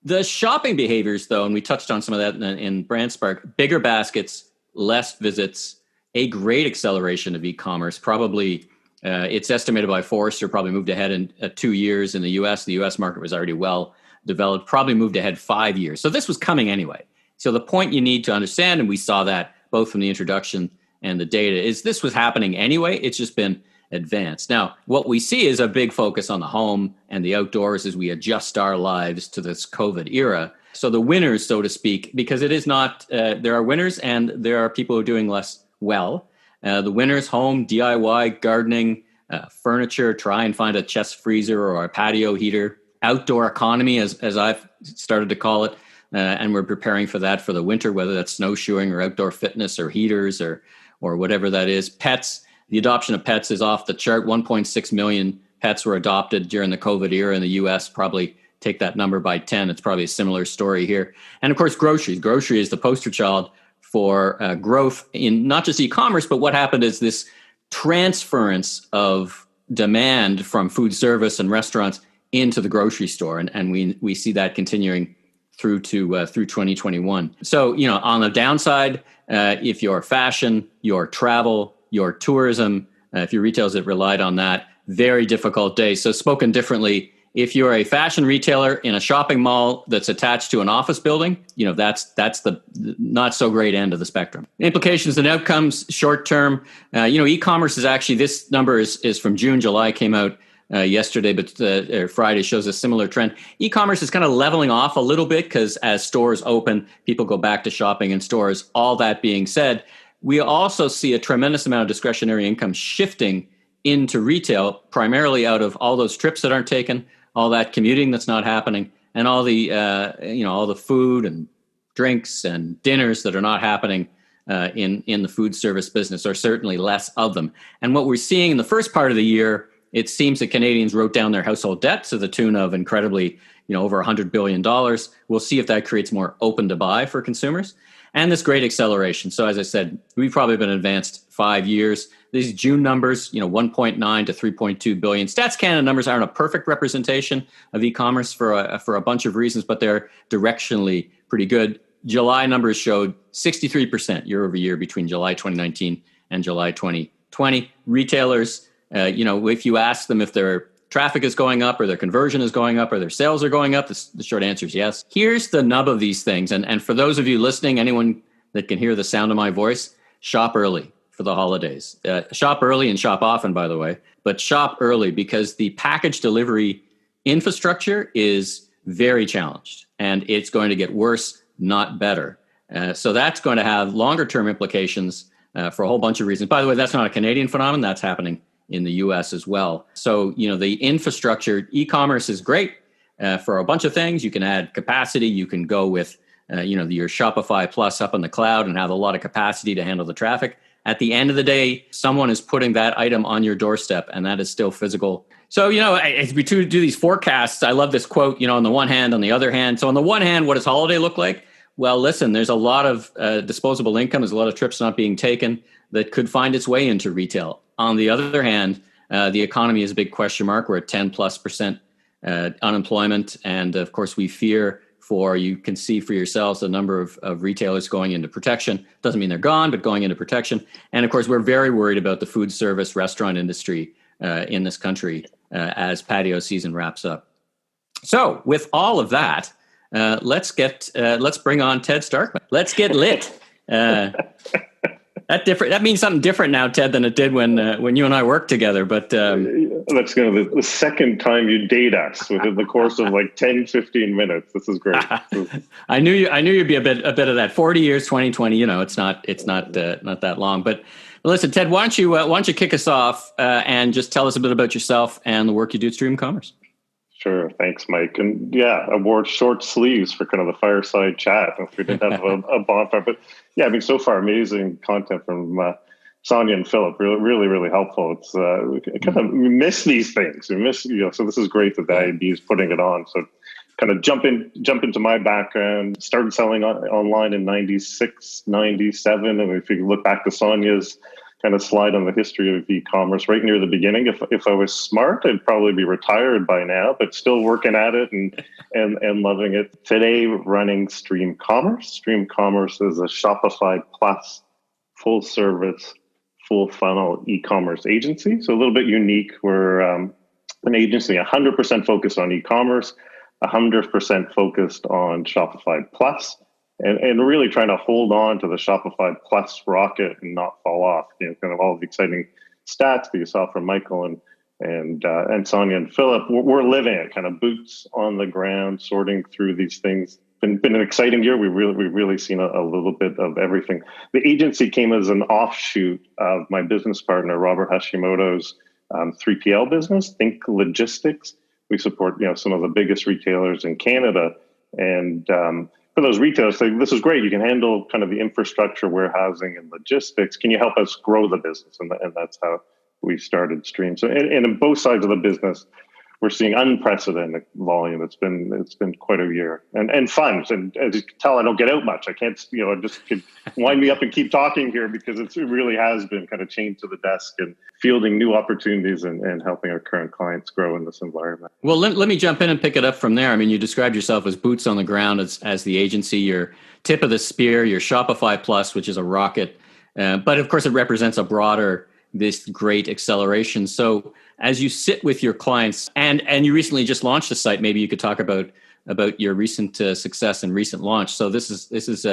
The shopping behaviors, though, and we touched on some of that in BrandSpark, bigger baskets, less visits, a great acceleration of e-commerce. Probably, it's estimated by Forrester, probably moved ahead in 2 years in the U.S. The U.S. market was already well developed, probably moved ahead 5 years. So this was coming anyway. So the point you need to understand, and we saw that both from the introduction and the data, is this was happening anyway. It's just been advanced. Now, what we see is a big focus on the home and the outdoors as we adjust our lives to this COVID era. So the winners, so to speak, because it is not, there are winners and there are people who are doing less well. The winners, home, DIY, gardening, furniture, try and find a chest freezer or a patio heater, outdoor economy, as I've started to call it. And we're preparing for that for the winter, whether that's snowshoeing or outdoor fitness or heaters or whatever that is. Pets, the adoption of pets is off the chart. 1.6 million pets were adopted during the COVID era in the U.S. Probably take that number by 10. It's probably a similar story here. And of course, groceries. Grocery is the poster child for growth in not just e-commerce, but what happened is this transference of demand from food service and restaurants into the grocery store. And we see that continuing through 2021. So, on the downside, if your fashion, your travel, your tourism, if your retailers that relied on that, very difficult day. So spoken differently, If you're a fashion retailer in a shopping mall that's attached to an office building, that's the not so great end of the spectrum. Implications and outcomes short term. E-commerce is actually, this number is from June. July came out yesterday, but Friday shows a similar trend. E-commerce is kind of leveling off a little bit because as stores open, people go back to shopping in stores. All that being said, we also see a tremendous amount of discretionary income shifting into retail, primarily out of all those trips that aren't taken, all that commuting that's not happening, and all the all the food and drinks and dinners that are not happening in the food service business, or certainly less of them. And what we're seeing in the first part of the year, it seems that Canadians wrote down their household debt to the tune of incredibly, over $100 billion. We'll see if that creates more open to buy for consumers and this great acceleration. So as I said, we've probably been advanced 5 years. These June numbers, 1.9 to 3.2 billion. Stats Canada numbers aren't a perfect representation of e-commerce for a bunch of reasons, but they're directionally pretty good. July numbers showed 63% year over year between July 2019 and July 2020. Retailers, if you ask them if their traffic is going up or their conversion is going up or their sales are going up, the short answer is yes. Here's the nub of these things. And for those of you listening, anyone that can hear the sound of my voice, shop early for the holidays. Shop early and shop often, by the way, but shop early because the package delivery infrastructure is very challenged and it's going to get worse, not better. So that's going to have longer term implications for a whole bunch of reasons. By the way, that's not a Canadian phenomenon. That's happening in the US as well. So, the infrastructure, e-commerce is great for a bunch of things. You can add capacity. You can go with, your Shopify Plus up in the cloud and have a lot of capacity to handle the traffic. At the end of the day, someone is putting that item on your doorstep, and that is still physical. So, as we do these forecasts, I love this quote, on the one hand, on the other hand. So on the one hand, what does holiday look like? Well, listen, there's a lot of disposable income. There's a lot of trips not being taken that could find its way into retail. On the other hand, the economy is a big question mark. We're at 10+% unemployment. And of course, we fear you can see for yourselves the number of retailers going into protection. Doesn't mean they're gone, but going into protection. And of course, we're very worried about the food service restaurant industry in this country as patio season wraps up. So with all of that, let's bring on Ted Starkman. Let's get lit. That means something different now, Ted, than it did when you and I worked together. But that's going to be the second time you date us within the course of like 10, 15 minutes. This is great. I knew you'd be a bit of that. 40 years, 2020. It's not that long. But listen, Ted, why don't you kick us off and just tell us a bit about yourself and the work you do at StreamCommerce? Sure. Thanks, Mike. And yeah, I wore short sleeves for kind of the fireside chat. We didn't have a bonfire, but yeah, so far amazing content from Sonia and Philip. Really, really helpful. It's we kind of miss these things. We miss, so this is great that the IAB is putting it on. So kind of jump into my background, started selling online in 96, 97. And if you look back to Sonia's kind of slide on the history of e-commerce right near the beginning. If I was smart, I'd probably be retired by now, but still working at it and loving it. Today, running StreamCommerce. StreamCommerce is a Shopify Plus full service, full funnel e-commerce agency. So a little bit unique. We're an agency 100% focused on e-commerce, 100% focused on Shopify Plus. And really trying to hold on to the Shopify Plus rocket and not fall off. Kind of all the exciting stats that you saw from Michael and Sonia and Philip. We're living it, kind of boots on the ground, sorting through these things. Been an exciting year. We've really seen a little bit of everything. The agency came as an offshoot of my business partner Robert Hashimoto's 3PL business, Think Logistics. We support some of the biggest retailers in Canada, and for those retailers, say, this is great. You can handle kind of the infrastructure, warehousing, and logistics. Can you help us grow the business? And that's how we started Stream. So, and in both sides of the business, we're seeing unprecedented volume. It's been quite a year and fun. And as you can tell, I don't get out much. I can't, just could wind me up and keep talking here because it really has been kind of chained to the desk and fielding new opportunities and helping our current clients grow in this environment. Well, let me jump in and pick it up from there. You described yourself as boots on the ground as the agency, your tip of the spear, your Shopify Plus, which is a rocket. But of course, it represents a broader this great acceleration. So as you sit with your clients, and you recently just launched a site, maybe you could talk about your recent success and recent launch. So this is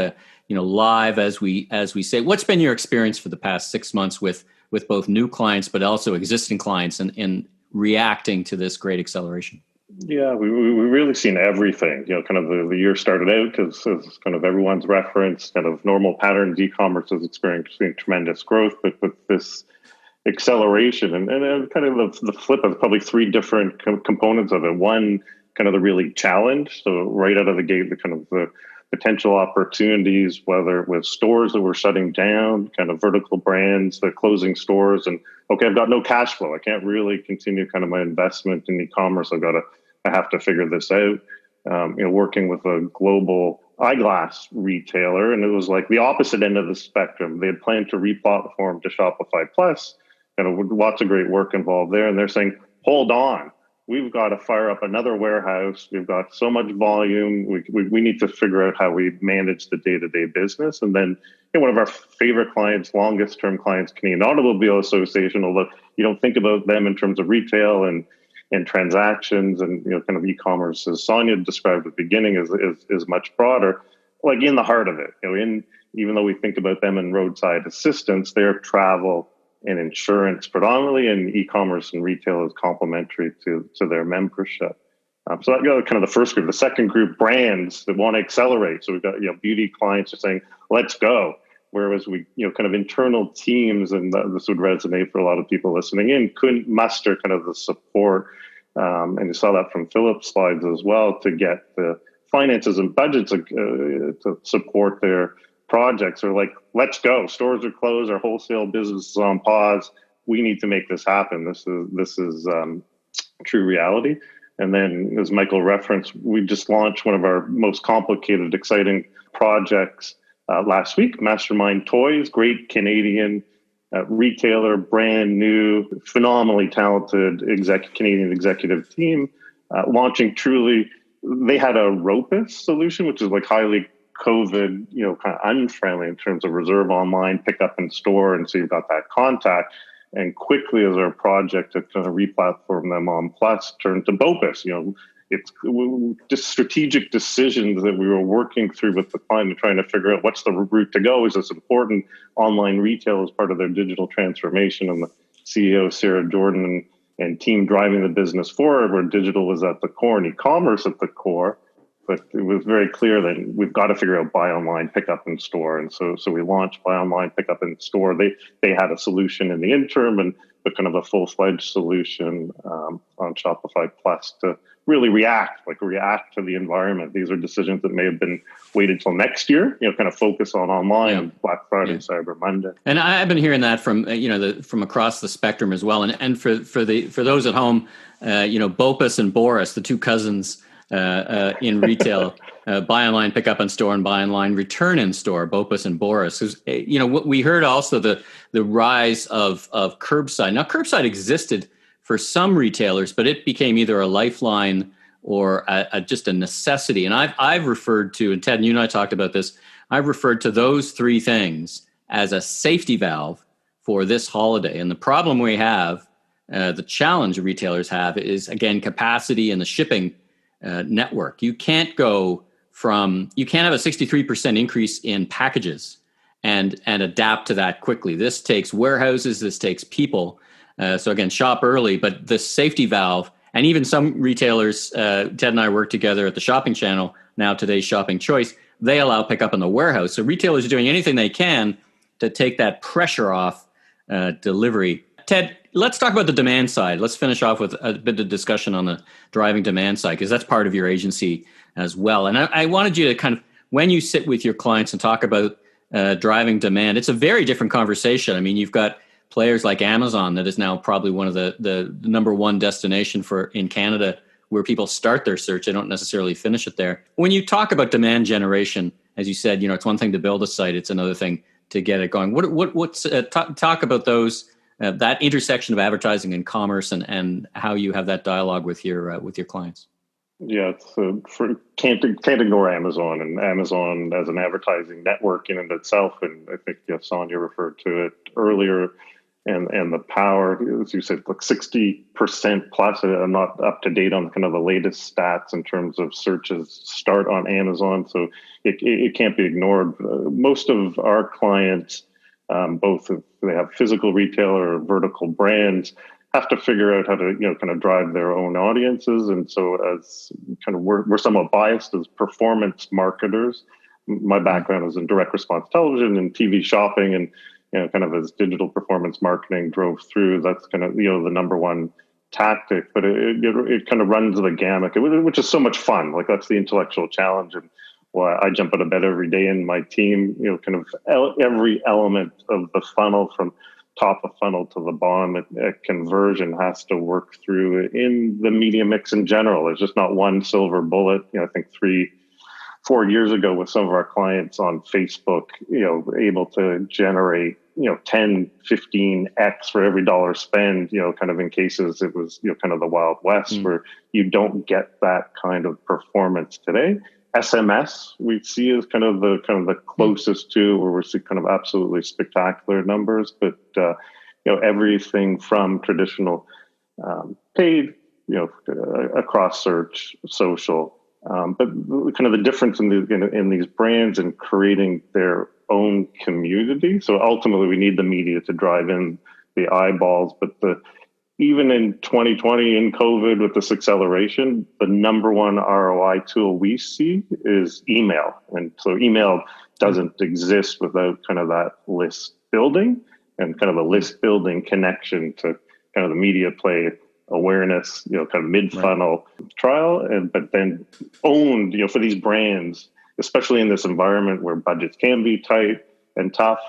live as we say. What's been your experience for the past 6 months with both new clients but also existing clients and reacting to this great acceleration? Yeah, we really seen everything. Kind of the year started out as kind of everyone's reference, kind of normal patterns. E-commerce is experiencing tremendous growth, but with this acceleration and kind of the flip of probably three different components of it. One, kind of the really challenge. So right out of the gate, the potential opportunities, whether it was stores that were shutting down, kind of vertical brands, they're closing stores, and okay, I've got no cash flow. I can't really continue kind of my investment in e-commerce. I have to figure this out. Working with a global eyeglass retailer, and it was like the opposite end of the spectrum. They had planned to re-platform to Shopify Plus, lots of great work involved there. And they're saying, hold on, we've got to fire up another warehouse. We've got so much volume. We need to figure out how we manage the day-to-day business. And then one of our favorite clients, longest term clients, Canadian Automobile Association, although you don't think about them in terms of retail and transactions and kind of e-commerce, as Sonia described at the beginning, is much broader. Like in the heart of it, even though we think about them in roadside assistance, they're travel and insurance predominantly, and e-commerce and retail is complementary to their membership. So that got kind of the first group. The second group, brands that want to accelerate. So we've got beauty clients are saying, "Let's go." Whereas we kind of internal teams, and this would resonate for a lot of people listening in, couldn't muster kind of the support. And you saw that from Philip's slides as well, to get the finances and budgets to support their projects. Are like, let's go. Stores are closed. Our wholesale business is on pause. We need to make this happen. This is true reality. And then, as Michael referenced, we just launched one of our most complicated, exciting projects last week. Mastermind Toys, great Canadian retailer, brand new, phenomenally talented Canadian executive team, launching truly. They had a ROPUS solution, which is like highly COVID, kind of unfriendly in terms of reserve online, pick up in store, and so you've got that contact. And quickly, as our project to kind of replatform them on Plus turned to BOPUS. It's just strategic decisions that we were working through with the client and trying to figure out what's the route to go. Is this important? Online retail as part of their digital transformation, and the CEO, Sarah Jordan, and team driving the business forward, where digital was at the core and e-commerce at the core. But it was very clear that we've got to figure out buy online, pick up in store. And so we launched buy online, pick up in store. They had a solution in the interim, but kind of a full-fledged solution on Shopify Plus to really react to the environment. These are decisions that may have been waited till next year, kind of focus on online, Black Friday, Cyber Monday. And I've been hearing that from, from across the spectrum as well. And for those at home, BOPUS and Boris, the two cousins in retail, buy online, pick up in store, and buy online, return in store, BOPUS and Boris. What we heard also the rise of curbside. Now, curbside existed for some retailers, but it became either a lifeline or just a necessity. And I've referred to, and Ted, you and I talked about this, I've referred to those three things as a safety valve for this holiday. And the problem we have, the challenge retailers have, is, again, capacity and the shipping network. You can't have a 63% increase in packages and adapt to that quickly. This takes warehouses, this takes people. So again, shop early, but the safety valve, and even some retailers, Ted and I work together at the Shopping Channel, now today's Shopping Choice, they allow pickup in the warehouse. So retailers are doing anything they can to take that pressure off delivery. Ted, let's talk about the demand side. Let's finish off with a bit of discussion on the driving demand side, because that's part of your agency as well. And I wanted you to kind of, when you sit with your clients and talk about driving demand, it's a very different conversation. I mean, you've got players like Amazon that is now probably one of the number one destination in Canada where people start their search. They don't necessarily finish it there. When you talk about demand generation, as you said, it's one thing to build a site. It's another thing to get it going. Talk about those, that intersection of advertising and commerce, and how you have that dialogue with your clients. Yeah, can't ignore Amazon, and Amazon as an advertising network in and of itself. And I think Sonia referred to it earlier. and the power, as you said, like 60% plus. I'm not up to date on kind of the latest stats in terms of searches start on Amazon, so it can't be ignored. Most of our clients, both if they have physical retail or vertical brands, have to figure out how to kind of drive their own audiences. And so as kind of we're somewhat biased as performance marketers. My background is in direct response television and TV shopping, and kind of as digital performance marketing drove through, that's kind of the number one tactic. But it kind of runs the gamut, which is so much fun. Like, that's the intellectual challenge, and why I jump out of bed every day. And my team, kind of every element of the funnel, from top of funnel to the bottom at conversion, has to work through in the media mix in general. There's just not one silver bullet. I think 3-4 years ago with some of our clients on Facebook, able to generate 10, 15x for every dollar spent, kind of in cases it was kind of the Wild West, where you don't get that kind of performance today. SMS we see as kind of the closest to where we're seeing kind of absolutely spectacular numbers, but everything from traditional paid, across search, social, but kind of the difference in these brands and creating their own community. So ultimately, we need the media to drive in the eyeballs, but even in 2020 in COVID, with this acceleration, the number one ROI tool we see is email. And so email doesn't exist without kind of that list building and kind of a list building connection to kind of the media play awareness, kind of mid-funnel trial, but then owned, for these brands, especially in this environment where budgets can be tight and tough.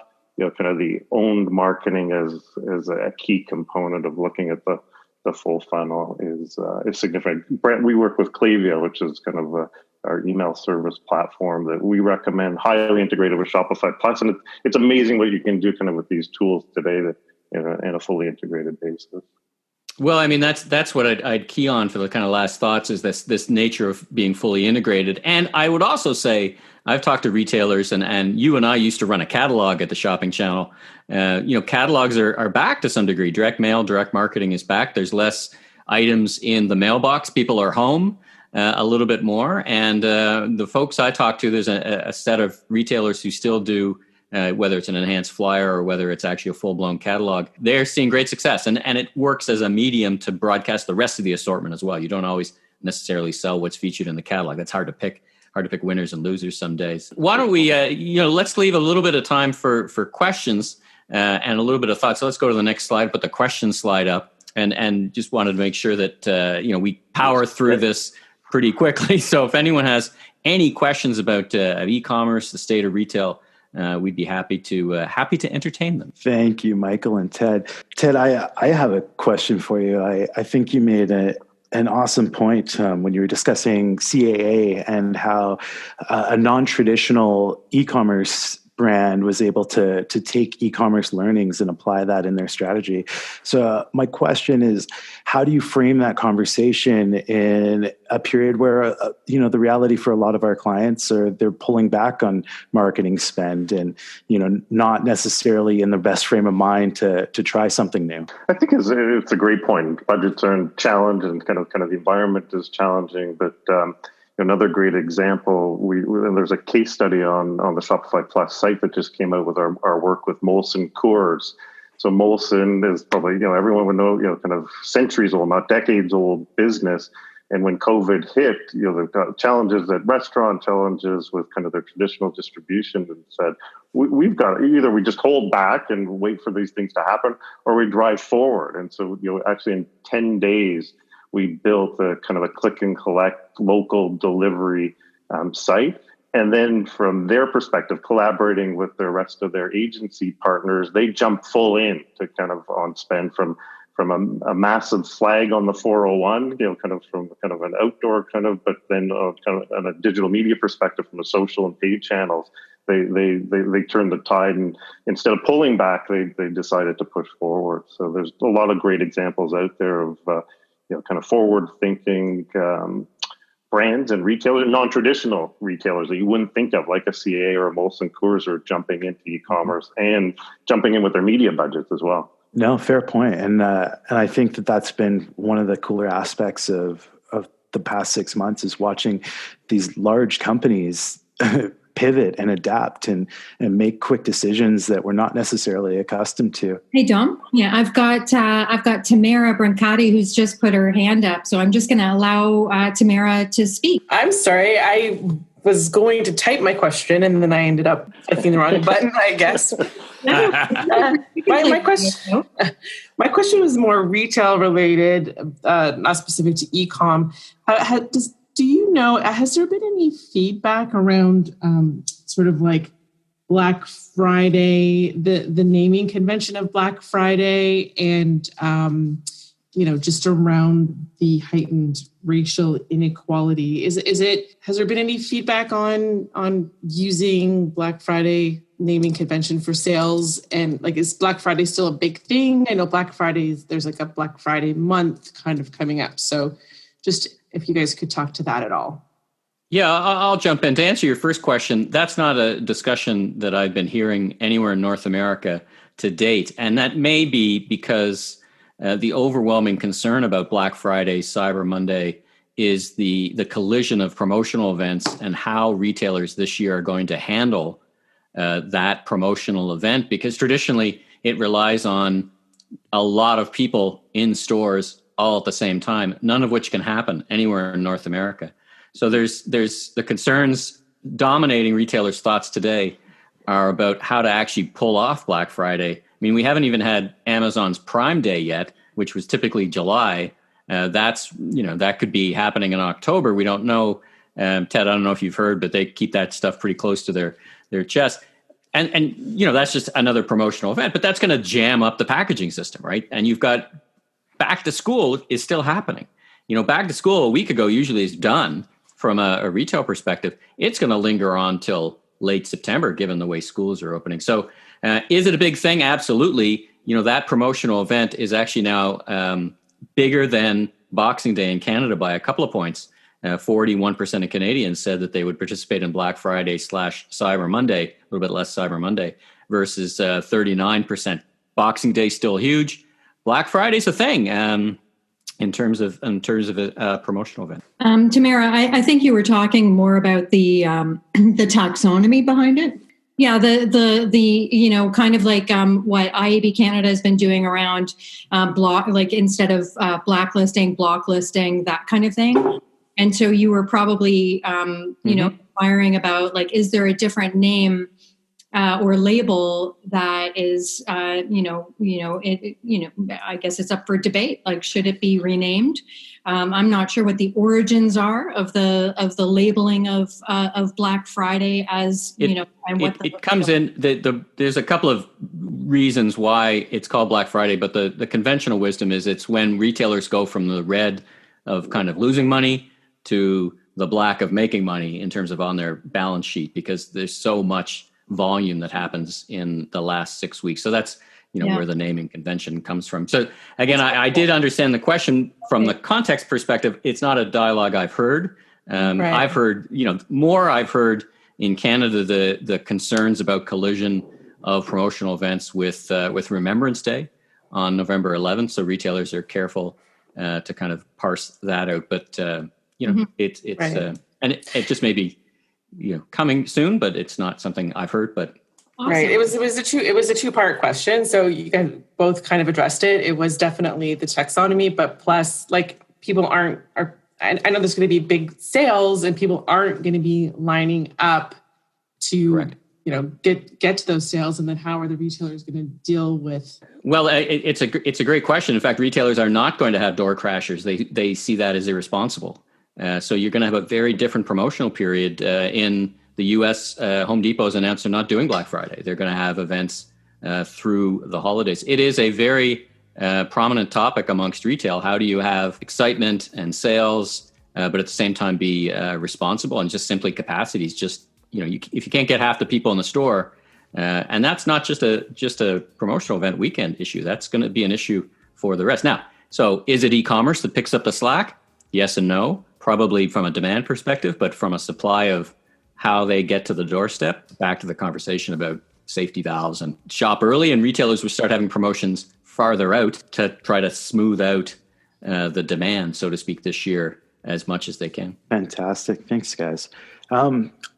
Kind of the owned marketing is a key component of looking at the full funnel is significant. We work with Klaviyo, which is kind of our email service platform that we recommend, highly integrated with Shopify Plus, and it's amazing what you can do kind of with these tools today that in a fully integrated basis. Well, I mean, that's what I'd key on for the kind of last thoughts, is this nature of being fully integrated. And I would also say, I've talked to retailers, and you and I used to run a catalog at the shopping channel. Catalogs are back to some degree. Direct mail, direct marketing is back. There's less items in the mailbox. People are home a little bit more. And the folks I talk to, there's a set of retailers who still do, whether it's an enhanced flyer or whether it's actually a full-blown catalog, they're seeing great success. And it works as a medium to broadcast the rest of the assortment as well. You don't always necessarily sell what's featured in the catalog. That's hard to pick winners and losers some days. Why don't we, let's leave a little bit of time for questions and a little bit of thought. So let's go to the next slide, put the question slide up, and just wanted to make sure that, we power through this pretty quickly. So if anyone has any questions about e-commerce, the state of retail, we'd be happy to entertain them. Thank you, Michael and Ted. Ted, I have a question for you. I think you made an awesome point when you were discussing CAA and how a non-traditional e-commerce brand was able to take e-commerce learnings and apply that in their strategy. So my question is, how do you frame that conversation in a period where, the reality for a lot of our clients are they're pulling back on marketing spend and, not necessarily in the best frame of mind to try something new? I think it's a great point. Budgets are in challenge and kind of the environment is challenging, but another great example, there's a case study on the Shopify Plus site that just came out with our work with Molson Coors. So Molson is probably, everyone would know, kind of centuries old, not decades old business. And when COVID hit, they've got challenges at restaurant, challenges with kind of their traditional distribution, and said, we've got either we just hold back and wait for these things to happen, or we drive forward. And so, actually in 10 days, we built a kind of a click and collect local delivery site. And then from their perspective, collaborating with the rest of their agency partners, they jump full in to kind of on spend from a massive flag on the 401, kind of from kind of an outdoor kind of, but then kind of on a digital media perspective from a social and paid channels, they turned the tide, and instead of pulling back, they decided to push forward. So there's a lot of great examples out there of kind of forward-thinking brands and retailers, non-traditional retailers that you wouldn't think of, like a CA or a Molson Coors, are jumping into e-commerce and jumping in with their media budgets as well. No, fair point. And I think that's been one of the cooler aspects of the past 6 months is watching these large companies pivot and adapt and make quick decisions that we're not necessarily accustomed to. Hey, Dom. Yeah, I've got Tamara Brancati who's just put her hand up. So I'm just going to allow Tamara to speak. I'm sorry. I was going to type my question and then I ended up clicking the wrong button, I guess. My question was more retail related, not specific to e-com. Do you know, has there been any feedback around sort of like Black Friday, the naming convention of Black Friday, and just around the heightened racial inequality? Has there been any feedback on using Black Friday naming convention for sales? And like, is Black Friday still a big thing? I know there's like a Black Friday month kind of coming up. So just if you guys could talk to that at all. Yeah, I'll jump in. To answer your first question, that's not a discussion that I've been hearing anywhere in North America to date. And that may be because the overwhelming concern about Black Friday, Cyber Monday is the collision of promotional events and how retailers this year are going to handle that promotional event, because traditionally it relies on a lot of people in stores all at the same time, none of which can happen anywhere in North America. So there's the concerns dominating retailers' thoughts today are about how to actually pull off Black Friday. I mean, we haven't even had Amazon's Prime Day yet, which was typically July. That could be happening in October. We don't know. Ted, I don't know if you've heard, but they keep that stuff pretty close to their chest. And that's just another promotional event, but that's going to jam up the packaging system, right? And you've got back to school is still happening. Back to school a week ago usually is done from a retail perspective. It's going to linger on till late September, given the way schools are opening. So is it a big thing? Absolutely. That promotional event is actually now bigger than Boxing Day in Canada by a couple of points. 41% of Canadians said that they would participate in Black Friday / Cyber Monday, a little bit less Cyber Monday, versus 39%. Boxing Day still huge. Black Friday's a thing in terms of a promotional event. Tamara, I think you were talking more about the taxonomy behind it. Yeah, the kind of like what IAB Canada has been doing around instead of blacklisting, blocklisting, that kind of thing. And so you were probably inquiring about is there a different name or label that is I guess it's up for debate. Should it be renamed? I'm not sure what the origins are of the labeling of Black Friday as and what it comes in. There's a couple of reasons why it's called Black Friday, but the conventional wisdom is it's when retailers go from the red of kind of losing money to the black of making money in terms of on their balance sheet, because there's so much volume that happens in the last 6 weeks. So that's where the naming convention comes from. So again, I did understand the question from the context perspective. It's not a dialogue I've heard. Right. I've heard I've heard in Canada the concerns about collision of promotional events with Remembrance Day on November 11th. So retailers are careful to kind of parse that out. But it's right. And it just may be coming soon, but it's not something I've heard. But awesome. Right, it was a two-part question. So you guys both kind of addressed it. It was definitely the taxonomy, but plus people I know there's going to be big sales and people aren't going to be lining up to Correct. Get to those sales, and then how are the retailers going to deal with? Well, it's a great question. In fact, retailers are not going to have door crashers. They see that as irresponsible. So you're going to have a very different promotional period. In the U.S., Home Depot has announced they're not doing Black Friday. They're going to have events through the holidays. It is a very prominent topic amongst retail. How do you have excitement and sales, but at the same time be responsible, and just simply capacities? Just if you can't get half the people in the store, and that's not just a promotional event weekend issue. That's going to be an issue for the rest. Now, so is it e-commerce that picks up the slack? Yes and no. Probably from a demand perspective, but from a supply of how they get to the doorstep, back to the conversation about safety valves and shop early, and retailers will start having promotions farther out to try to smooth out the demand, so to speak, this year as much as they can. Fantastic. Thanks, guys.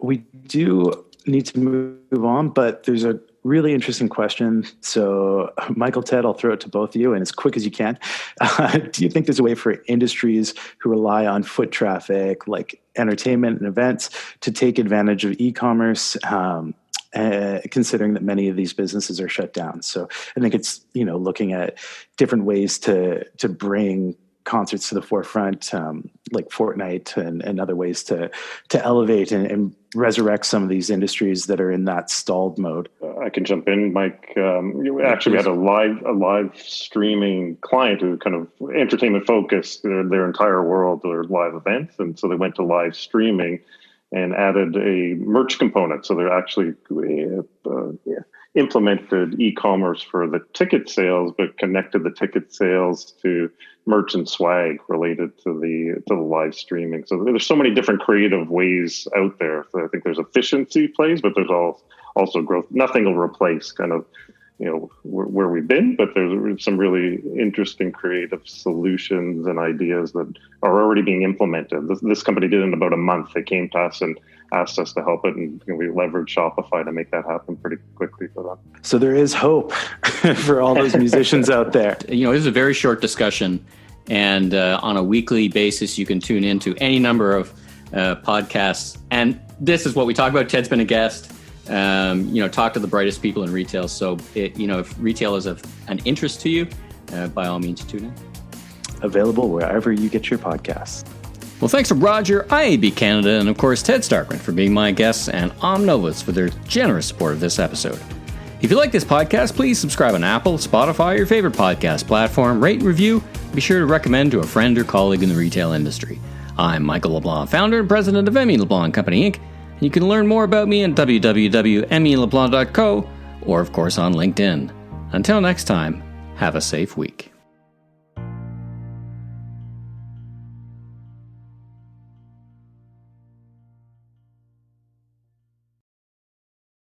We do need to move on, but there's a really interesting question. So, Michael, Ted, I'll throw it to both of you, and as quick as you can. Do you think there's a way for industries who rely on foot traffic, like entertainment and events, to take advantage of e-commerce, considering that many of these businesses are shut down? So I think it's, looking at different ways to bring concerts to the forefront, like Fortnite and other ways to elevate and resurrect some of these industries that are in that stalled mode. I can jump in, Mike. Actually, we had a live streaming client who kind of entertainment focused their entire world, their live events, and so they went to live streaming and added a merch component. So they're actually implemented e-commerce for the ticket sales, but connected the ticket sales to merch and swag related to the live streaming. So there's so many different creative ways out there. So I think there's efficiency plays, but there's also growth. Nothing will replace kind of where we've been, but there's some really interesting creative solutions and ideas that are already being implemented. This company did it in about a month. They came to us and asked us to help it, and we leveraged Shopify to make that happen pretty quickly for them. So there is hope for all those musicians out there. This is a very short discussion, and on a weekly basis, you can tune into any number of podcasts. And this is what we talk about. Ted's been a guest. Talk to the brightest people in retail. So, if retail is of an interest to you, by all means, tune in. Available wherever you get your podcasts. Well, thanks to Roger, IAB Canada, and of course Ted Starkman for being my guests, and Omnovus for their generous support of this episode. If you like this podcast, please subscribe on Apple, Spotify, or your favorite podcast platform, rate and review. Be sure to recommend to a friend or colleague in the retail industry. I'm Michael LeBlanc, founder and president of Emmy LeBlanc Company, Inc. You can learn more about me at www.emmyleblanc.co or, of course, on LinkedIn. Until next time, have a safe week.